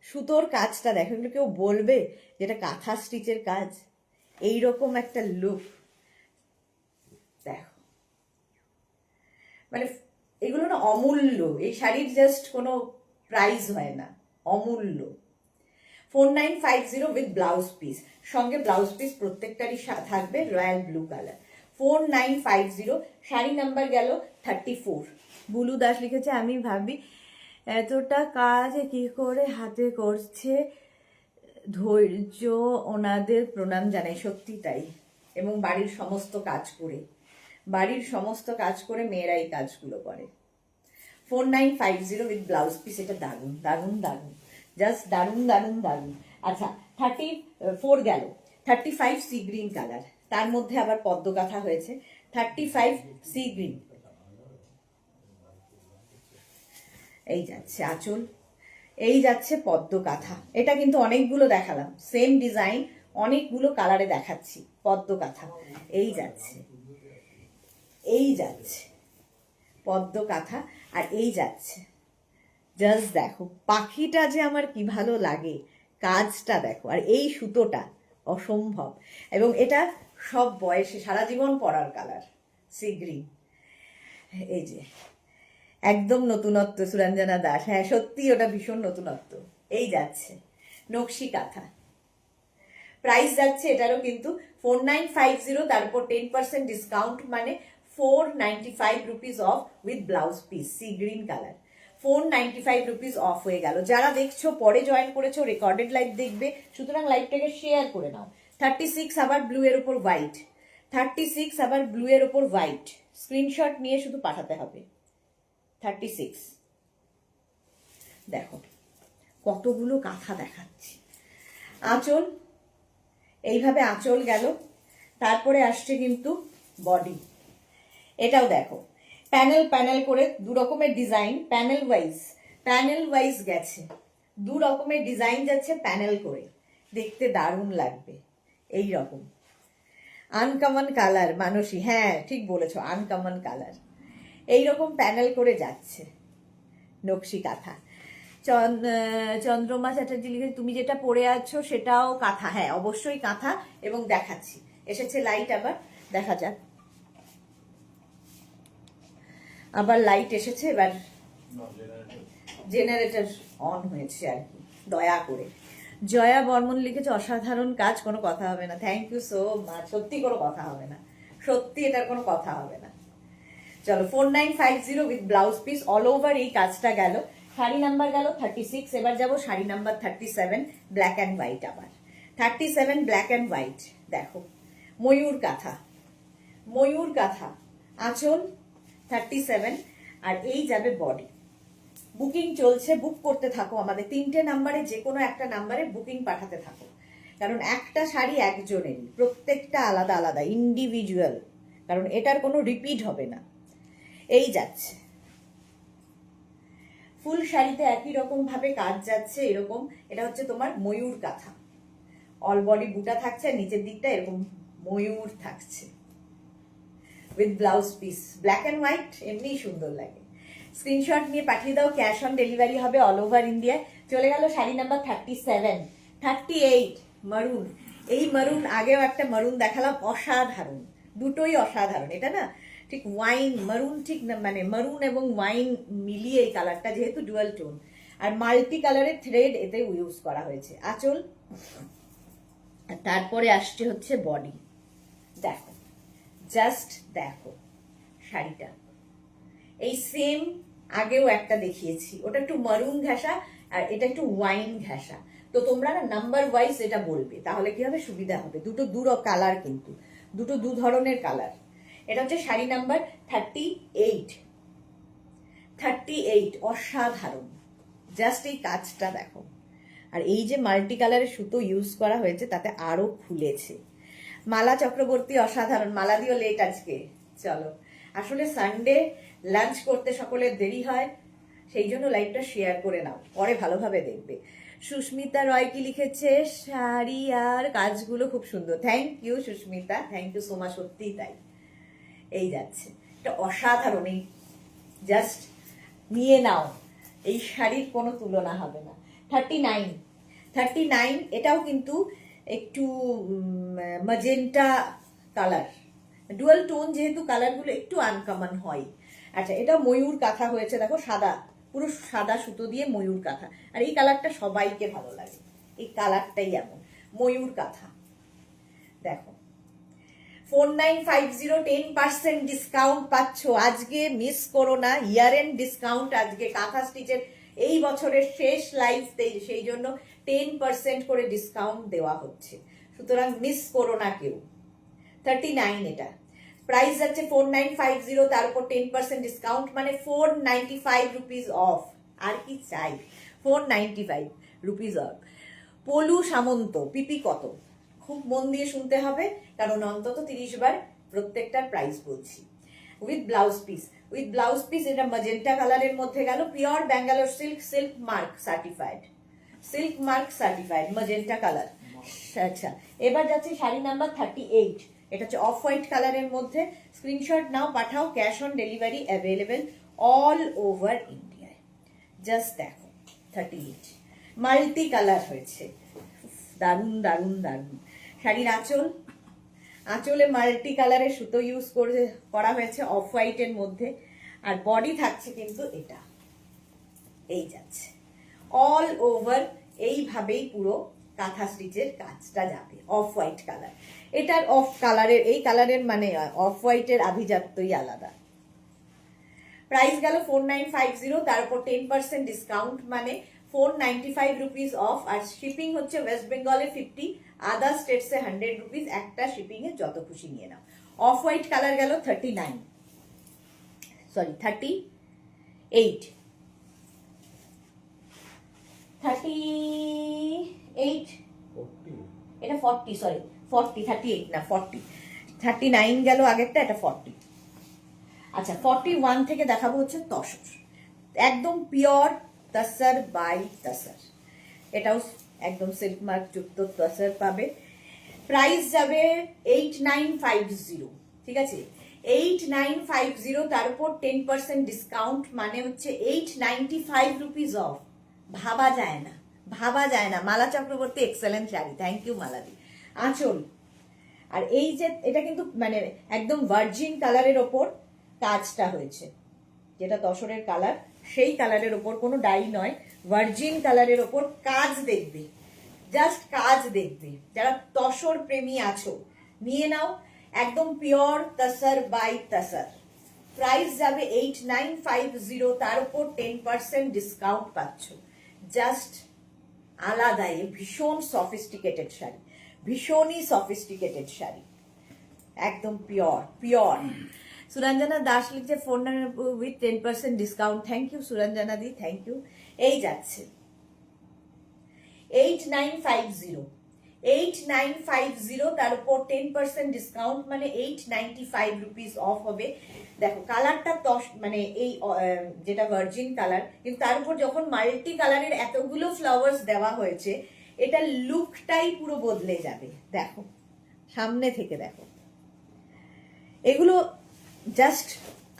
সুতোর কাজটা দেখো, এগুলো কেউ বলবে যেটা কাঁথা স্টিচের কাজ? এইরকম একটা লুক দেখো, মানে এগুলো না অমূল্য, এই শাড়ির জাস্ট কোনো প্রাইস হয় না, অমূল্য। 4950 উইথ ব্লাউজ পিস, সঙ্গে ব্লাউজ পিস প্রত্যেকটারই থাকবে royal blue colour. 4950, sari number গেল 34। বুলু দাস লিখেছে আমি ভাবি এতটা কাজ কি করে হাতে করছে, ধৈর্য, ওনাদের প্রণাম জানাই। সত্যি তাই, এবং বাড়ির সমস্ত কাজ করে, বাড়ির সমস্ত কাজ করে মেয়েরা এই কাজগুলো করে। 4950 উইথ ব্লাউজ পিস, এটা দারুণ দারুণ দারুণ, জাস্ট দারুণ দারুণ দারুণ। আচ্ছা 34 গেল। 35 সি গ্রিন কালার, তার মধ্যে আবার পদ্ম কাঁথা হয়েছে। 35 সি গ্রিন, এই যাচ্ছে আঁচল, এই যাচ্ছে পদ্ম কাঁথা। এটা কিন্তু অনেকগুলো দেখালাম, সেম ডিজাইন অনেকগুলো কালারে দেখাচ্ছি। পদ্ম কাঁথা এই যাচ্ছে, এই যাচ্ছে পদ্ম কাঁথা, আর এই যাচ্ছে। জাস্ট দেখো পাখিটা যে আমার কি ভালো লাগে, কাজটা দেখো, আর এই সুতোটা অসম্ভব। এবং এটা সব বয়সে সারা জীবন পরার কালার, সি গ্রিন। এই যে একদম নতুনত্ব সুরঞ্জনা দাস, হ্যাঁ সত্যি ওটা ভীষণ নতুনত্ব। এই যাচ্ছে নকশি কাঁথা, প্রাইস যাচ্ছে এটারও কিন্তু 4950, তার উপর 10% ডিসকাউন্ট, মানে 495 rupees of with blouse piece, C green colour. 495 rupees of হয়ে গেল। যারা দেখছো পরে জয়েন করেছো, রেকর্ডেড লাইভ দেখবে, সুতরাং লাইভটাকে শেয়ার করে নাও। 36 আবার ব্লু এর উপর হোয়াইট, 36 আবার ব্লু এর উপর হোয়াইট, স্ক্রিনশট নিয়ে শুধু পাঠাতে হবে। 36 দেখো কতগুলো কাঁথা দেখাচ্ছি। আঁচল এইভাবে আঁচল গেল, তারপরে আসছে কিন্তু বডি। এটাও দেখো প্যানেল প্যানেল করে দু রকমের ডিজাইন, প্যানেল ওয়াইজ গেছে, দু রকমের ডিজাইন যাচ্ছে প্যানেল করে, দেখতে দারুণ লাগবে। এই রকম আনকমন কালার, মানসী হ্যাঁ ঠিক বলেছো, আনকমন কালার। এইরকম প্যানেল করে যাচ্ছে নকশি কাঁথা। চন্দ্রমা চ্যাটার্জি লিখে তুমি যেটা পরে আছো সেটাও কাঁথা, হ্যাঁ অবশ্যই কাঁথা, এবং দেখাচ্ছি। এসেছে লাইট, আবার দেখা যাক, আবার লাইট এসেছে। এবার জেনারেটর অন হয়েছে আর কি, দয়া করে। জয়া বর্মন লিখেছে অসাধারণ কাজ, কোনো কথা হবে না। Thank you so much. সত্যি কোনো কথা হবে না, সত্যি এটার কোনো কথা হবে না। চলো 4950 with blouse piece all over এই কাজটা গেল। শাড়ি নাম্বার গেল 36। এবার যাবো sari number 37 black and white. আবার 37 ব্ল্যাক অ্যান্ড হোয়াইট। দেখো ময়ূর কাঁথা, ময়ূর কাঁথা আঁচল 37, আর এই যাবে বডি। বুকিং চলছে, বুক করতে থাকো আমাদের 3টে নাম্বারে, যে কোনো একটা নাম্বারে বুকিং পাঠাতে থাকো, কারণ একটা শাড়ি একজনেরই, প্রত্যেকটা আলাদা আলাদা ইন্ডিভিজুয়াল, কারণ এটার কোনো রিপিট হবে না। এই যাচ্ছে ফুল শাড়িতে একই রকম ভাবে কাজ যাচ্ছে এরকম। এটা হচ্ছে তোমার ময়ূর কাঁথা, অল বডি বুটা থাকছে, নিচের দিকটা এরকম ময়ূর থাকছে with blouse piece black and white, এমনি সুন্দর লাগে। স্ক্রিনশট নিয়ে পাঠিয়ে দাও, ক্যাশ অন ডেলিভারি হবে অল ওভার ইন্ডিয়ায়। চলে গেল শাড়ি নাম্বার 37, 38 মারুন। এই মারুন, আগেও একটা মারুন দেখালাম, অসাধারণ, দুটোই অসাধারণ। এটা না ঠিক ওয়াইন মারুন, ঠিক না মানে মারুন এবং ওয়াইন মিলিয়ে এই কালারটা, যেহেতু ডুয়াল টোন, আর মাল্টি কালারের থ্রেড এতে ইউজ করা হয়েছে। আঁচল, আর তারপরে আসছে হচ্ছে বডি। দেখো, জাস্ট দেখো শাড়িটা, এই সেম আগেও একটা দেখিয়েছি, ওটা একটু মারুন ঘেঁষা আর এটা একটু ওয়াইন ঘেঁষা। তো তোমরা না নাম্বার ওয়াইজ এটা বলবে, তাহলে কি হবে, সুবিধা হবে। দুটো কালার, কিন্তু দুটো দু ধরনের কালার। এটা হচ্ছে শাড়ি নাম্বার 38, 38 অসাধারণ। জাস্ট এই কাজটা দেখো, আর এই যে মাল্টি কালারের সুতো ইউজ করা হয়েছে তাতে আরো খুলেছে। মালা চক্রবর্তী অসাধারণ, মালা দিও লেট আজকে। চলো, আসলে সানডে লাঞ্চ করতে সকলের দেরি হয়, সেই জন্য লাইভটা শেয়ার করে নাও, পরে ভালোভাবে দেখবে। সুস্মিতা রয় কি লিখেছে, শাড়ি আর কাজগুলো খুব সুন্দর। Thank you Susmita, thank you so much, সত্যিই তাই। এই যাচ্ছে, এটা অসাধারণ, এই জাস্ট নিয়ে নাও, এই শাড়ির কোনো তুলনা হবে না। 39, এটাও কিন্তু একটু ম্যাজেন্টা কালার, ডুয়াল টোন, যেহেতু কালারগুলো একটু আনকমন হয়। আচ্ছা, এটা ময়ূর কাঁথা হয়েছে, দেখো সাদা, পুরো সাদা সুতো দিয়ে ময়ূর কাঁথা, আর এই কালারটা সবাইকে ভালো লাগে, এই কালারটাই এমন ময়ূর কাঁথা। দেখো 4950, 10% ডিসকাউন্ট পাচ্ছ আজকে, মিস করো না। ইয়ার এন্ড ডিসকাউন্ট আজকে কাঁথা স্টিচের এই বছরের শেষ লাইভ, সেই জন্য 10% করে ডিসকাউন্ট দেওয়া হচ্ছে, সুতরাং মিস করো না কেউ। 39 এটা প্রাইস যাচ্ছে 4950, তার উপর 10% ডিসকাউন্ট, মানে 495 রুপিস অফ। আর কি চাই, 495 রুপিস অফ। পলু সামন্ত, পিপি কত, খুব মন দিয়ে শুনতে হবে, কারণ অন্তত 30 বার প্রত্যেকটার প্রাইস বলছি। With blouse piece, with blouse piece, এটা ম্যাজেন্টা কালারের মধ্যে গেল, pure Bangalore silk, silk mark certified, silk mark certified, magenta colour. আচ্ছা, এবার যাচ্ছে শাড়ি নাম্বার 38, এটা হচ্ছে অফ হোয়াইট কালারের মধ্যে। স্ক্রিনশট নাও, পাঠাও, cash on delivery available all over ইন্ডিয়ায়। জাস্ট দেখো 38 মাল্টি কালার হয়েছে, দারুন দারুন দারুন। শাড়ির আঁচল, আঁচলে মাল্টি কালারের সুতো ইউজ করা হয়েছে অফ হোয়াইটের মধ্যে, আর বডি থাকছে কিন্তু এটা, এই যাচ্ছে অল ওভার, এইভাবেই পুরো কাঁথা স্টিচের কাজটা যাবে। অফ হোয়াইট কালার, এটার অফ কালারের, এই কালারের মানে অফ হোয়াইটের আভিজাত্যই আলাদা। প্রাইস গেল 4950, তার উপর 10% ডিসকাউন্ট, মানে 495 রুপিস অফ, আর শিপিং হচ্ছে ওয়েস্ট বেঙ্গলে 50, আদার স্টেটসে 100 রুপিস, একটা শিপিং এ যত খুশি নিয়ে নাও। অফ হোয়াইট কালার গেল 38, এটা 40, সরি 40, 38 না 40, 39 গেল আগেরটা, এটা 40। আচ্ছা, 41 থেকে দেখাবো হচ্ছে তসর, একদম পিওর তসর বাই তসর, এটাও একদম সিল্ক মার্ক যুক্ত তসর পাবে। প্রাইস যাবে 8950, ঠিক আছে 8950, তার উপর 10% ডিসকাউন্ট, মানে হচ্ছে 895 রুপিস অফ। ভাবা যায় না, ভাবা যায় না। Mala Chakraborty excellent sari, thank you মালাদি। আঁচল, আর এই যে এটা কিন্তু মানে একদম ভার্জিন কালারের ওপর কাজটা হয়েছে, যেটা তসরের কালার, সেই কালারের ওপর, কোনো ডাই নয়, ভার্জিন কালারের ওপর কাজ দেখবে, জাস্ট কাজ দেখবে। যারা তসর প্রেমী আছো নিয়ে নাও, একদম pure tussar by tussar. Price যাবে 8950, তার উপর 10% ডিসকাউন্ট পাচ্ছ। জাস্ট আলাদাই, ভীষণ সফিস্টিকেটেড শাড়ি, ভীষণই সফিস্টিকেটেড শাড়ি, একদম পিওর পিওর। সুরঞ্জনা দাস লিখছে phone with 10% discount. Thank you Suranjana di, thank you. এই যাচ্ছে 8950, 8950, তার উপর 10% ডিসকাউন্ট, মানে 895 রুপিস অফ হবে। দেখো কালারটা মানে এই যেটা ভার্জিন কালার, কিন্তু তার উপর যখন মাল্টি কালারের এতগুলো ফ্লাওয়ার্স দেওয়া হয়েছে, এটা লুকটাই পুরো বদলে যাবে। দেখো সামনে থেকে দেখো, এগুলো জাস্ট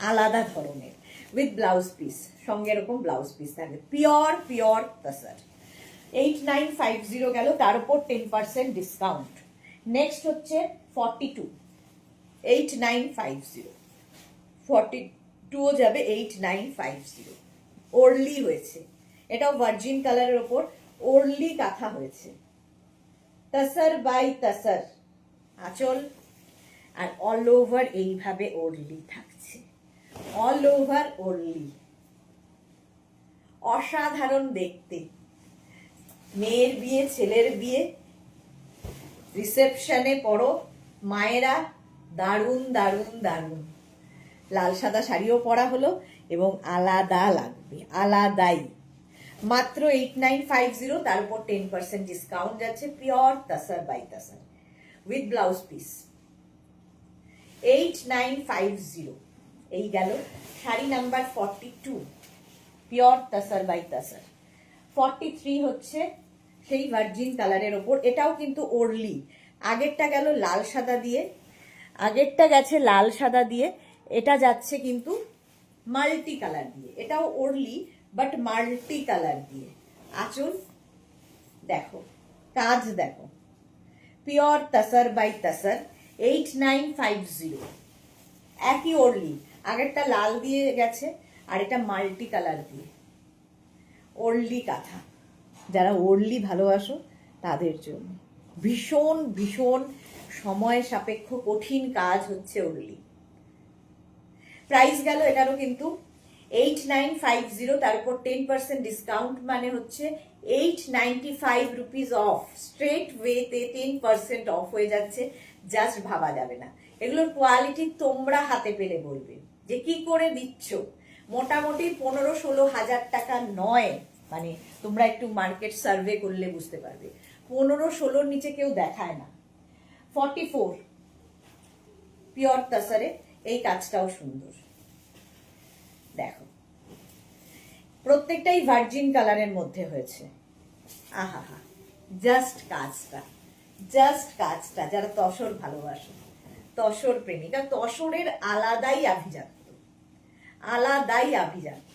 আলাদা ধরনের, উইথ ব্লাউজ পিস, সঙ্গে এরকম ব্লাউজ পিস থাকবে, পিওর পিওর তসর। 8950 গেল, তার উপর 10% ডিসকাউন্ট। নেক্সট হচ্ছে 42, 8950, 42 যাবে 8950। ওরলি হয়েছে, এটাও ভার্জিন কালারের ওপর ওরলি কাঁথা হয়েছে, তসর বাই তসর আঁচল, আর অল ওভার এইভাবে ওরলি থাকছে, অল ওভার ওরলি, অসাধারণ দেখতে। মেয়ের বিয়ে, ছেলের বিয়ে, রিসেপশনে পরো মায়েরা, দারুণ দারুণ দারুণ। লাল সাদা শাড়িও পরা হলো এবং আলাদা লাগবে, আলাদাই। মাত্র 8950, তার উপর 10% ডিসকাউন্ট যাচ্ছে, pure tussar by tussar with blouse piece. 8950, এই গেল sari number 42, pure tussar by tussar. 43 হচ্ছে সেই ভার্জিন কালারের ওপর, এটাও কিন্তু ওরলি। আগেরটা গেল লাল সাদা দিয়ে, আগেরটা গেছে লাল সাদা দিয়ে, এটা যাচ্ছে কিন্তু মাল্টি কালার দিয়ে। এটাও ওরলি বাট মাল্টি কালার দিয়ে। আঁচল দেখো, কাজ দেখো, পিওর তসর বাই তসর। 8950, একই ওরলি, আগেরটা লাল দিয়ে গেছে আর এটা মাল্টি কালার দিয়ে। ওরলি কাঁথা, যারা ওরলি ভালোবাসো তাদের জন্য ভীষণ ভীষণ সময় সাপেক্ষ কঠিন কাজ হচ্ছে ওরলি। প্রাইস গেল এটারও কিন্তু 8950, তার উপর 10% ডিসকাউন্ট, মানে হচ্ছে 895 রুপিস অফ। স্ট্রেট ওয়েতে 10% অফ হয়ে যাচ্ছে, জাস্ট ভাবা যাবে না। এগুলোর কোয়ালিটি তোমরা হাতে পেলে বলবে যে কি করে দিচ্ছ। মোটামুটি 15-16 হাজার টাকা নয়, মানে তোমরা একটু মার্কেট সার্ভে করলে বুঝতে পারবে, 15-16 নিচে কেউ দেখায় না। 44, পিওর তসরে, এই কাজটাও সুন্দর। দেখো প্রত্যেকটাই ভার্জিন কালারের মধ্যে হয়েছে। আহা হা, জাস্ট কাজটা, জাস্ট কাজটা। যারা তসর ভালোবাসো, তসর প্রেমিকা, তসরের আলাদাই আভিজাত্য, আলাদাই আভিজাত্য।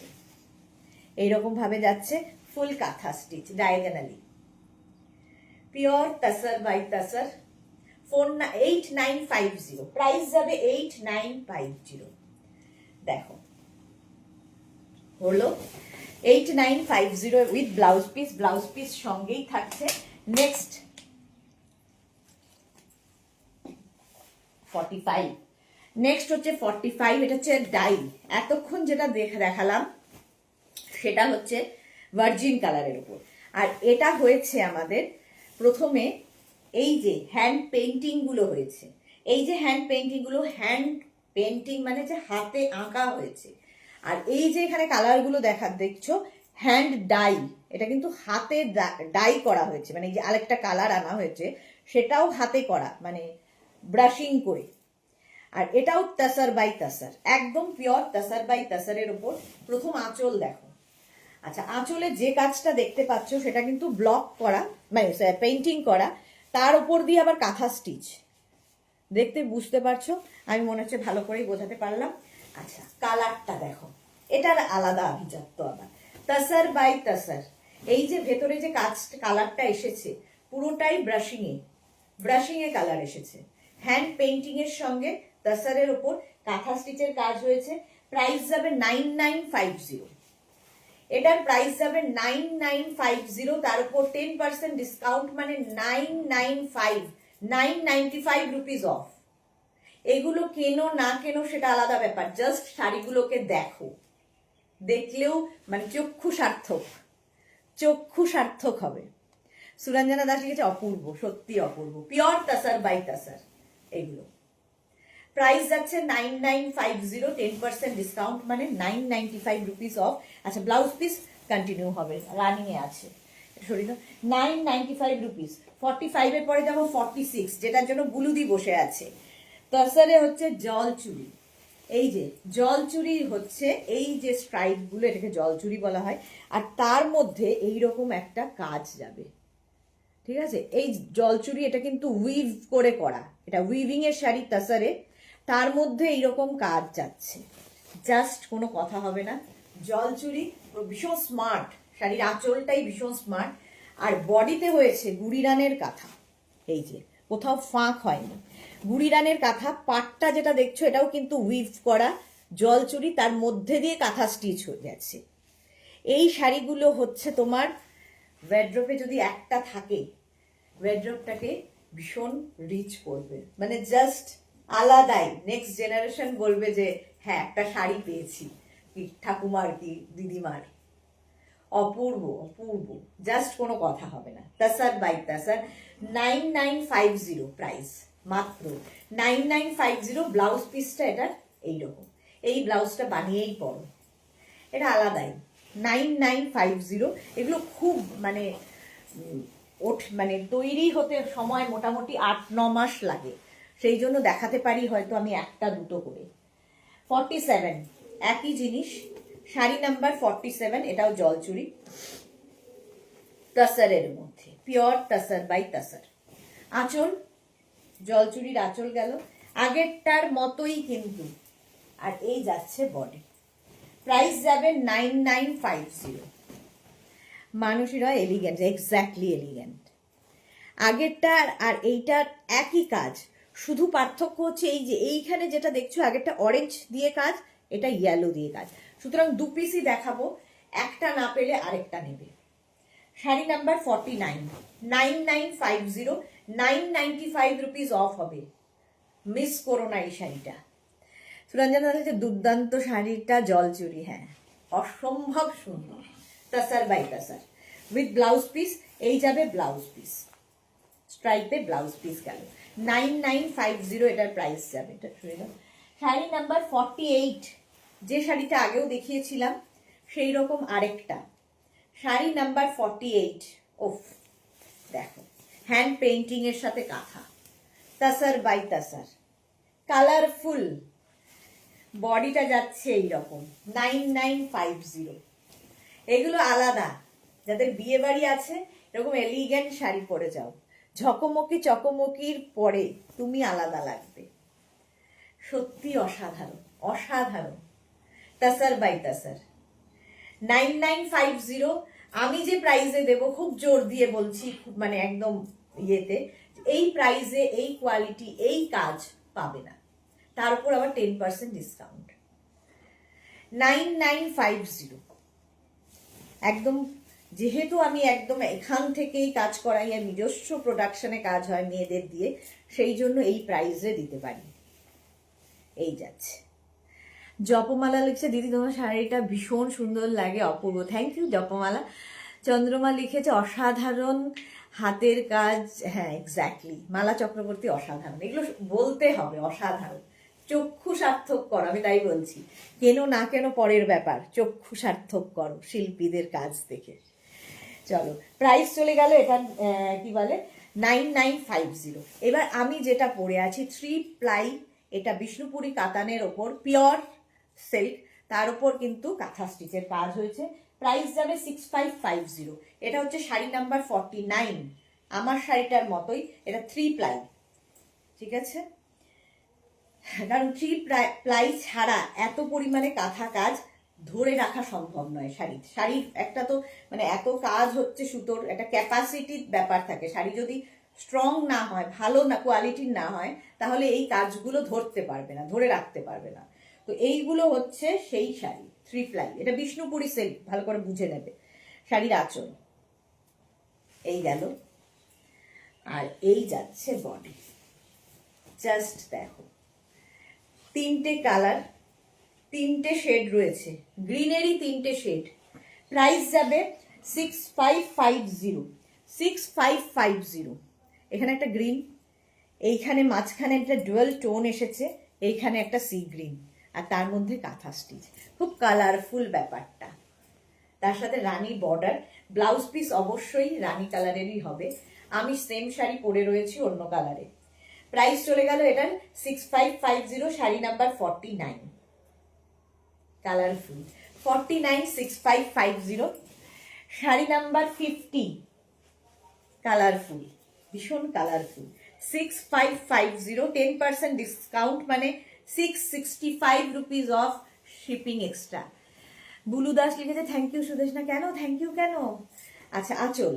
এইরকম ভাবে যাচ্ছে full kantha stitch diagonally, pure tussar by tussar. 8950, price যাবে 8950। দেখো হলো 8950 with blouse piece, blouse piece সঙ্গেই থাকছে। নেক্সট 45, নেক্সট হচ্ছে 45, এটা হচ্ছে ডাই। এতক্ষণ যেটা দেখালাম সেটা হচ্ছে ভার্জিন কালারের উপর, আর এটা হয়েছে আমাদের প্রথমে এই যে হ্যান্ড পেন্টিং গুলো হয়েছে। এই যে হ্যান্ড পেন্টিং গুলো, হ্যান্ড পেন্টিং মানে যে হাতে আঁকা হয়েছে। আর এই যে এখানে কালার গুলো দেখছো হ্যান্ড ডাই, এটা কিন্তু হাতে ডাই করা হয়েছে, মানে এই যে আরেকটা কালার আনা হয়েছে সেটাও হাতে করা, মানে ব্রাশিং করে। আর এটাও তসর বাই তসর, একদম পিওর তসর বাই তসরের উপর। প্রথম আঁচল দেখো। আচ্ছা, আঁচলে যে কাজটা দেখতে পাচ্ছ সেটা কিন্তু ব্লক করা, মানে পেইন্টিং করা, তার উপর দিয়ে আবার কাঁথা স্টিচ। দেখতে বুঝতে পারছো? আমি মনে হচ্ছে ভালো করেই বোঝাতে পারলাম। আচ্ছা, কালারটা দেখো, এটার আলাদা আভিজাত্য আবার, তসর বাই তসর। এই যে ভেতরে যে কালারটা এসেছে পুরোটাই ব্রাশিং এ কালার এসেছে। হ্যান্ড পেইন্টিং এর সঙ্গে তসরের উপর কাঁথা স্টিচের কাজ হয়েছে। প্রাইস যাবে 9950, এটার প্রাইস যাবে 9950, তার উপর 10% ডিসকাউন্ট, মানে 995, 995 রুপিস অফ। এগুলো কেনো না কেনো সেটা আলাদা ব্যাপার, জাস্ট শাড়িগুলোকে দেখো, দেখলেও মানে চক্ষু সার্থক, চক্ষু সার্থক হবে। সুরঞ্জনা দাস লিখেছে অপূর্ব, সত্যি অপূর্ব, পিওর তাসার বাই তাসার। এগুলো প্রাইস যাচ্ছে 9950, 10% ডিসকাউন্ট, মানে 995 রুপিস অফ। আচ্ছা, ব্লাউজ পিস কন্টিনিউ হবে, রানিং এ আছে, সরি না, 995 রুপিস। 45 এর পরে যাবো 46, যেটার জন্য বুলুদি বসে আছে। তাসারে হচ্ছে জলচুরি, এই যে জলচুরি হচ্ছে, এই যে স্ট্রাইপ গুলো, এটাকে জলচুরি বলা হয়। আর তার মধ্যে এইরকম একটা কাজ যাবে, ঠিক আছে? এই জলচুরি, এটা কিন্তু উইভ করে করা, এটা উইভিং এর শাড়ি তাসারে, তার মধ্যে এইরকম কাজ যাচ্ছে, জাস্ট কোনো কথা হবে না। জলচুরি ভীষণ স্মার্ট, শাড়ির আঁচলটাই ভীষণ স্মার্ট। আর বডিতে হয়েছে গুড়িরানের কাঁথা, এই যে কোথাও ফাঁক হয়নি, গুড়িরানের কাঁথা। পাটটা যেটা দেখছো এটাও কিন্তু উইভ করা জলচুরি, তার মধ্যে দিয়ে কাঁথা স্টিচ হয়ে গেছে। এই শাড়িগুলো হচ্ছে তোমার ওয়ার্ড্রোবে যদি একটা থাকে, ওয়ার্ড্রোবটাকে ভীষণ রিচ করবে, মানে জাস্ট আলাদাই। নেক্সট জেনারেশন বলবে যে হ্যাঁ একটা শাড়ি পেয়েছি কি ঠাকুমার কি দিদিমার। অপূর্ব অপূর্ব, জাস্ট কোনো কথা হবে না। তাসার বাই তাসার, 9950 প্রাইস, মাত্র 9950। ব্লাউজ পিসটা এটার এইরকম, এই ব্লাউজটা বানিয়েই পরো, এটা আলাদাই। 9950, এগুলো খুব মানে মানে তৈরি হতে সময় মোটামুটি 8-9 মাস লাগে, সেই জন্য দেখাতে পারি হয়তো আমি একটা দুটো করে। 47, একই জিনিস, শাড়ি নাম্বার 47, এটাও জলচুরি তাসারের মধ্যে, পিওর তাসার বাই তাসার। আঁচল, জলচুরির আঁচল গেল আগেরটার মতোই কিন্তু, আর এই যাচ্ছে বডি। প্রাইস যাবে 9950। মানুষেরা এলিগেন্ট, এক্স্যাক্টলি এলিগেন্ট। আগেরটার আর এইটার একই কাজ, শুধু পার্থক্য হচ্ছে এই যে এইখানে যেটা দেখছো আগেরটা অরেঞ্জ দিয়ে কাজ, এটা ইয়েলো দিয়ে কাজ। সুতরাং দু পিসই দেখাবো, একটা না পেলে আরেকটা নেবে। শাড়ি নাম্বার 49, 9950, 995 রুপিস অফ হবে, মিস করো না এই শাড়িটা। সুরঞ্জনা হচ্ছে দুর্দান্ত শাড়িটা জলচুরি, হ্যাঁ অসম্ভব সুন্দর। Tussar by tussar with blouse piece, এই যাবে ব্লাউজ পিস, স্ট্রাইপে ব্লাউজ পিস গেল 9950, এটার প্রাইস যাবে। এটা শাড়ি নাম্বার 48, যে শাড়িটা আগেও দেখিয়েছিলাম সেই রকম আরেকটা শাড়ি নাম্বার 48। ওফ, দেখো হ্যান্ড পেইন্টিং এর সাথে কাঁথা, তাসার বাই তাসার, কালারফুল, বডিটা যাচ্ছে এইরকম 9950। এগুলো আলাদা, যাদের বিয়ে বাড়ি আছে এরকম এলিগেন্ট শাড়ি পরে যাও, ঝকমকি চকমকির পরে তুমি আলাদা লাগবে, সত্যি অসাধারণ অসাধারণ। তাসার বাই তাসার 9950। আমি যে প্রাইসে দেব খুব জোর দিয়ে বলছি, মানে একদম ইয়েতে, এই প্রাইসে এই কোয়ালিটি এই কাজ পাবে না, তার উপর আবার 10% ডিসকাউন্ট। 9950 একদম, যেহেতু আমি একদম এখান থেকেই কাজ করাই, আর নিজস্ব প্রোডাকশনে কাজ হয় মেয়েদের দিয়ে, সেই জন্য এই প্রাইসে দিতে পারি। এই যাচ্ছে। জপমালা লিখছে দিদি তোমার শাড়িটা ভীষণ সুন্দর লাগে, অপূর্ব। Thank you জপমালা। চন্দ্রমা লিখেছে অসাধারণ হাতের কাজ, হ্যাঁ এক্স্যাক্টলি, মালা চক্রবর্তী অসাধারণ। এগুলো বলতে হবে, অসাধারণ, চক্ষু সার্থক করো, আমি তাই বলছি, কেন না কেন পরের ব্যাপার, চক্ষু সার্থক করো শিল্পীদের কাজ দেখে। চলো, প্রাইস চলে গেল, এটা কি বলে 9950। এবার আমি যেটা পরে আছি 3 প্লাই, এটা বিষ্ণুপুরি কাতানের ওপর পিওর সিল্ক, তার উপর কিন্তু কাঁথা স্টিচের কাজ হয়েছে। প্রাইস যাবে 6550। এটা হচ্ছে শাড়ি নাম্বার 49, আমার শাড়িটার মতোই, এটা 3 প্লাই, ঠিক আছে? কারণ 3 প্লাই ছাড়া এত পরিমাণে কাঁথা কাজ ধরে রাখা সম্ভব নয়। শাড়ির একটা তো মানে এত কাজ হচ্ছে সুতোর, একটা ক্যাপাসিটির ব্যাপার থাকে। শাড়ি যদি স্ট্রং না হয়, ভালো না কোয়ালিটির না হয়, তাহলে এই কাজগুলো ধরতে পারবে না, ধরে রাখতে পারবে না। তো এইগুলো হচ্ছে সেই শাড়ি, 3 প্লাই। এটা বিষ্ণুপুরি সিল্ক, ভালো করে বুঝে নেবে। শাড়ির আঁচল এই গেল, আর এই যাচ্ছে বডি। জাস্ট দেখো, 3টে কালার, 3টে শেড রয়েছে, গ্রিনেরই 3টে শেড। প্রাইস যাবে 6550, 6550। এখানে একটা গ্রিন, এইখানে মাঝখানে একটা ডুয়াল টোন এসেছে, এইখানে একটা সি গ্রিন, আর তার মধ্যে কাঁথা স্টিচ, খুব কালারফুল ব্যাপারটা। তার সাথে রানী বর্ডার, ব্লাউজ পিস অবশ্যই রানী কালারেরই হবে। আমি সেম শাড়ি পরে রয়েছি অন্য কালারে। প্রাইস চলে গেল এটার 6550, sari number 49, colourful 49, 6550। Sari number 50, colourful, ভীষণ কালারফুল, 6550, 10% ডিসকাউন্ট, মানে 665 rupees off shipping extra. Bulu Das লিখেছে থ্যাংক ইউ সুদেশ না, কেন থ্যাংক ইউ কেন? আচ্ছা, আঁচল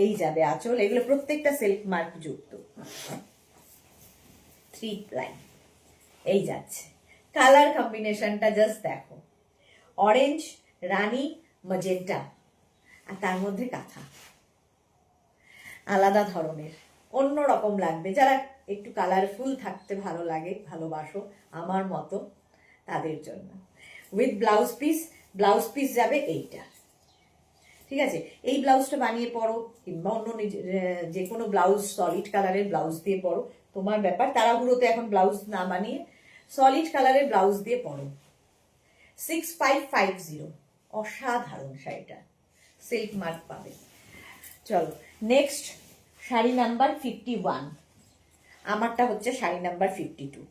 এই যাবে, আঁচল এগুলো প্রত্যেকটা সিল্ক মার্ক যুক্ত, 3 প্লাই এই যাচ্ছে। কালার কম্বিনেশনটা জাস্ট দেখো, অরেঞ্জ, রানী, ম্যাজেন্টা, আর তার মধ্যে কাঁথা, আলাদা ধরনের, অন্য রকম লাগবে। যারা একটু কালারফুল থাকতে ভালো লাগে, ভালোবাসো আমার মতো, তাদের জন্য। With blouse piece, blouse piece যাবে এইটা, ঠিক আছে? এই ব্লাউজটা বানিয়ে পরো, কিংবা অন্য যে কোনো ব্লাউজ সলিড কালারের ব্লাউজ দিয়ে পরো, তোমার ব্যাপার। তাড়াহুড়োতে এখন ব্লাউজ না বানিয়ে সলিড কালারের ব্লাউজ দিয়ে পরো। 6550, অসাধারণ শাড়িটা, সিল্ক মার্ক পাবে। চলো নেক্সট, শাড়ি নাম্বার 51, আমারটা হচ্ছে শাড়ি নাম্বার 52।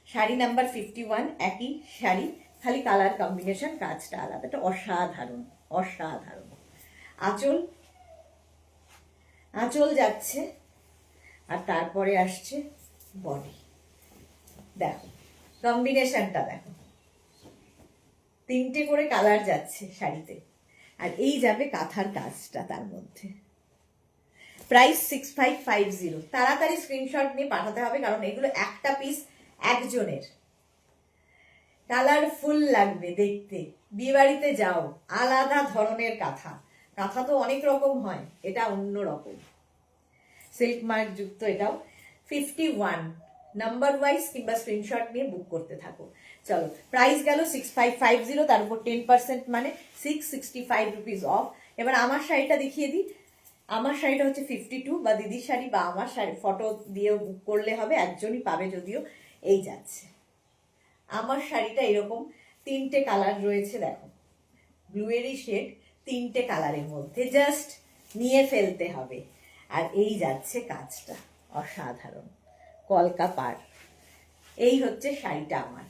শাড়ি নাম্বার 51, একই শাড়ি, খালি কালার কম্বিনেশন, কাজটা আলাদা, এটা অসাধারণ, অসাধারণ। আঁচল, আঁচল যাচ্ছে, আর তারপরে আসছে বডি। দেখো কম্বিনেশনটা দেখো, 3টে করে কালার যাচ্ছে শাড়িতে, আর এই যাবে কাঁথার কাজটা তার মধ্যে। প্রাইস 6550। তাড়াতাড়ি স্ক্রিনশট নিয়ে পাঠাতে হবে, কারণ এগুলো একটা পিস একজনের। কালারফুল লাগবে দেখতে, বিয়ে বাড়িতে যাও, আলাদা ধরনের কাঁথা। কাঁথা তো অনেক রকম হয়, এটা অন্য রকম, সিল্ক মার্ক যুক্ত এটাও। 51 নাম্বার ওয়াইজ কিংবা স্ক্রিনশট নিয়ে বুক করতে থাকো। চলো, প্রাইস গেল 6550, তার উপর 10% মানে 665 রুপিস অফ। এবার আমার শাড়িটা দেখিয়ে দিই। আমার শাড়িটা হচ্ছে 52, বা দিদির শাড়ি বা আমার শাড়ি ফটো দিয়েও বুক করলে হবে, একজনই পাবে যদিও। এই যাচ্ছে আমার শাড়িটা, এরকম 3টে কালার রয়েছে, দেখো ব্লুয়েরি শেড, 3টে কালারের মধ্যে, জাস্ট নিয়ে ফেলতে হবে। আর এই যাচ্ছে কাজটা, অসাধারণ, কলকা পাড়। এই হচ্ছে শাড়িটা আমার।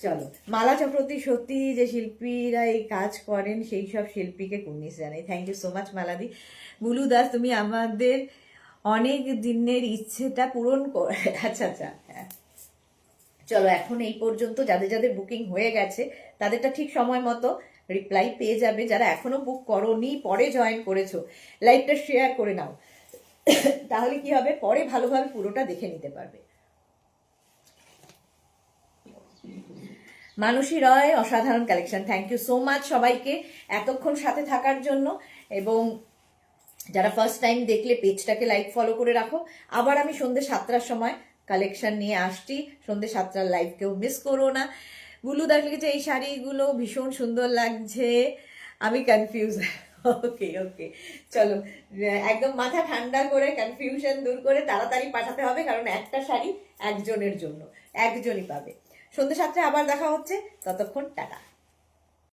চলো, মালা চক্রবর্তী, সত্যি যে শিল্পীরা এই কাজ করেন সেই সব শিল্পীকে কুর্নিশ জানাই। থ্যাংক ইউ সো মাচ মালাদি। বুলু দাস, তুমি আমাদের অনেক দিনের ইচ্ছেটা পূরণ করে। আচ্ছা আচ্ছা, হ্যাঁ। চলো, এখন এই পর্যন্ত যাদের যাদের বুকিং হয়ে গেছে তাদেরটা ঠিক সময় মতো রিপ্লাই পেয়ে যাবে। যারা এখনো বুক করোনি, পরে জয়েন করেছো, লাইভটা শেয়ার করে নাও, তাহলে কি হবে, পরে ভালোভাবে পুরোটা দেখে নিতে পারবে। মানসী রয়, অসাধারণ collection. Thank you so much সবাইকে এতক্ষণ সাথে থাকার জন্য। এবং যারা ফার্স্ট টাইম দেখলে পেজটাকে লাইক ফলো করে রাখো। আবার আমি সন্ধ্যে 7টার সময় কালেকশন নিয়ে আসছি, সন্ধ্যে 7টার লাইভ কেউ মিস করো না। বুলু দাস লিখেছে এই শাড়িগুলো ভীষণ সুন্দর লাগছে, আমি কনফিউজ। ওকে ওকে, চলো একদম মাথা ঠান্ডা করে, কনফিউশন দূর করে তাড়াতাড়ি পাঠাতে হবে, কারণ একটা শাড়ি একজনের জন্য, একজনই পাবে। সন্ধ্যে 7টায় আবার দেখা হচ্ছে, ততক্ষণ টাটা।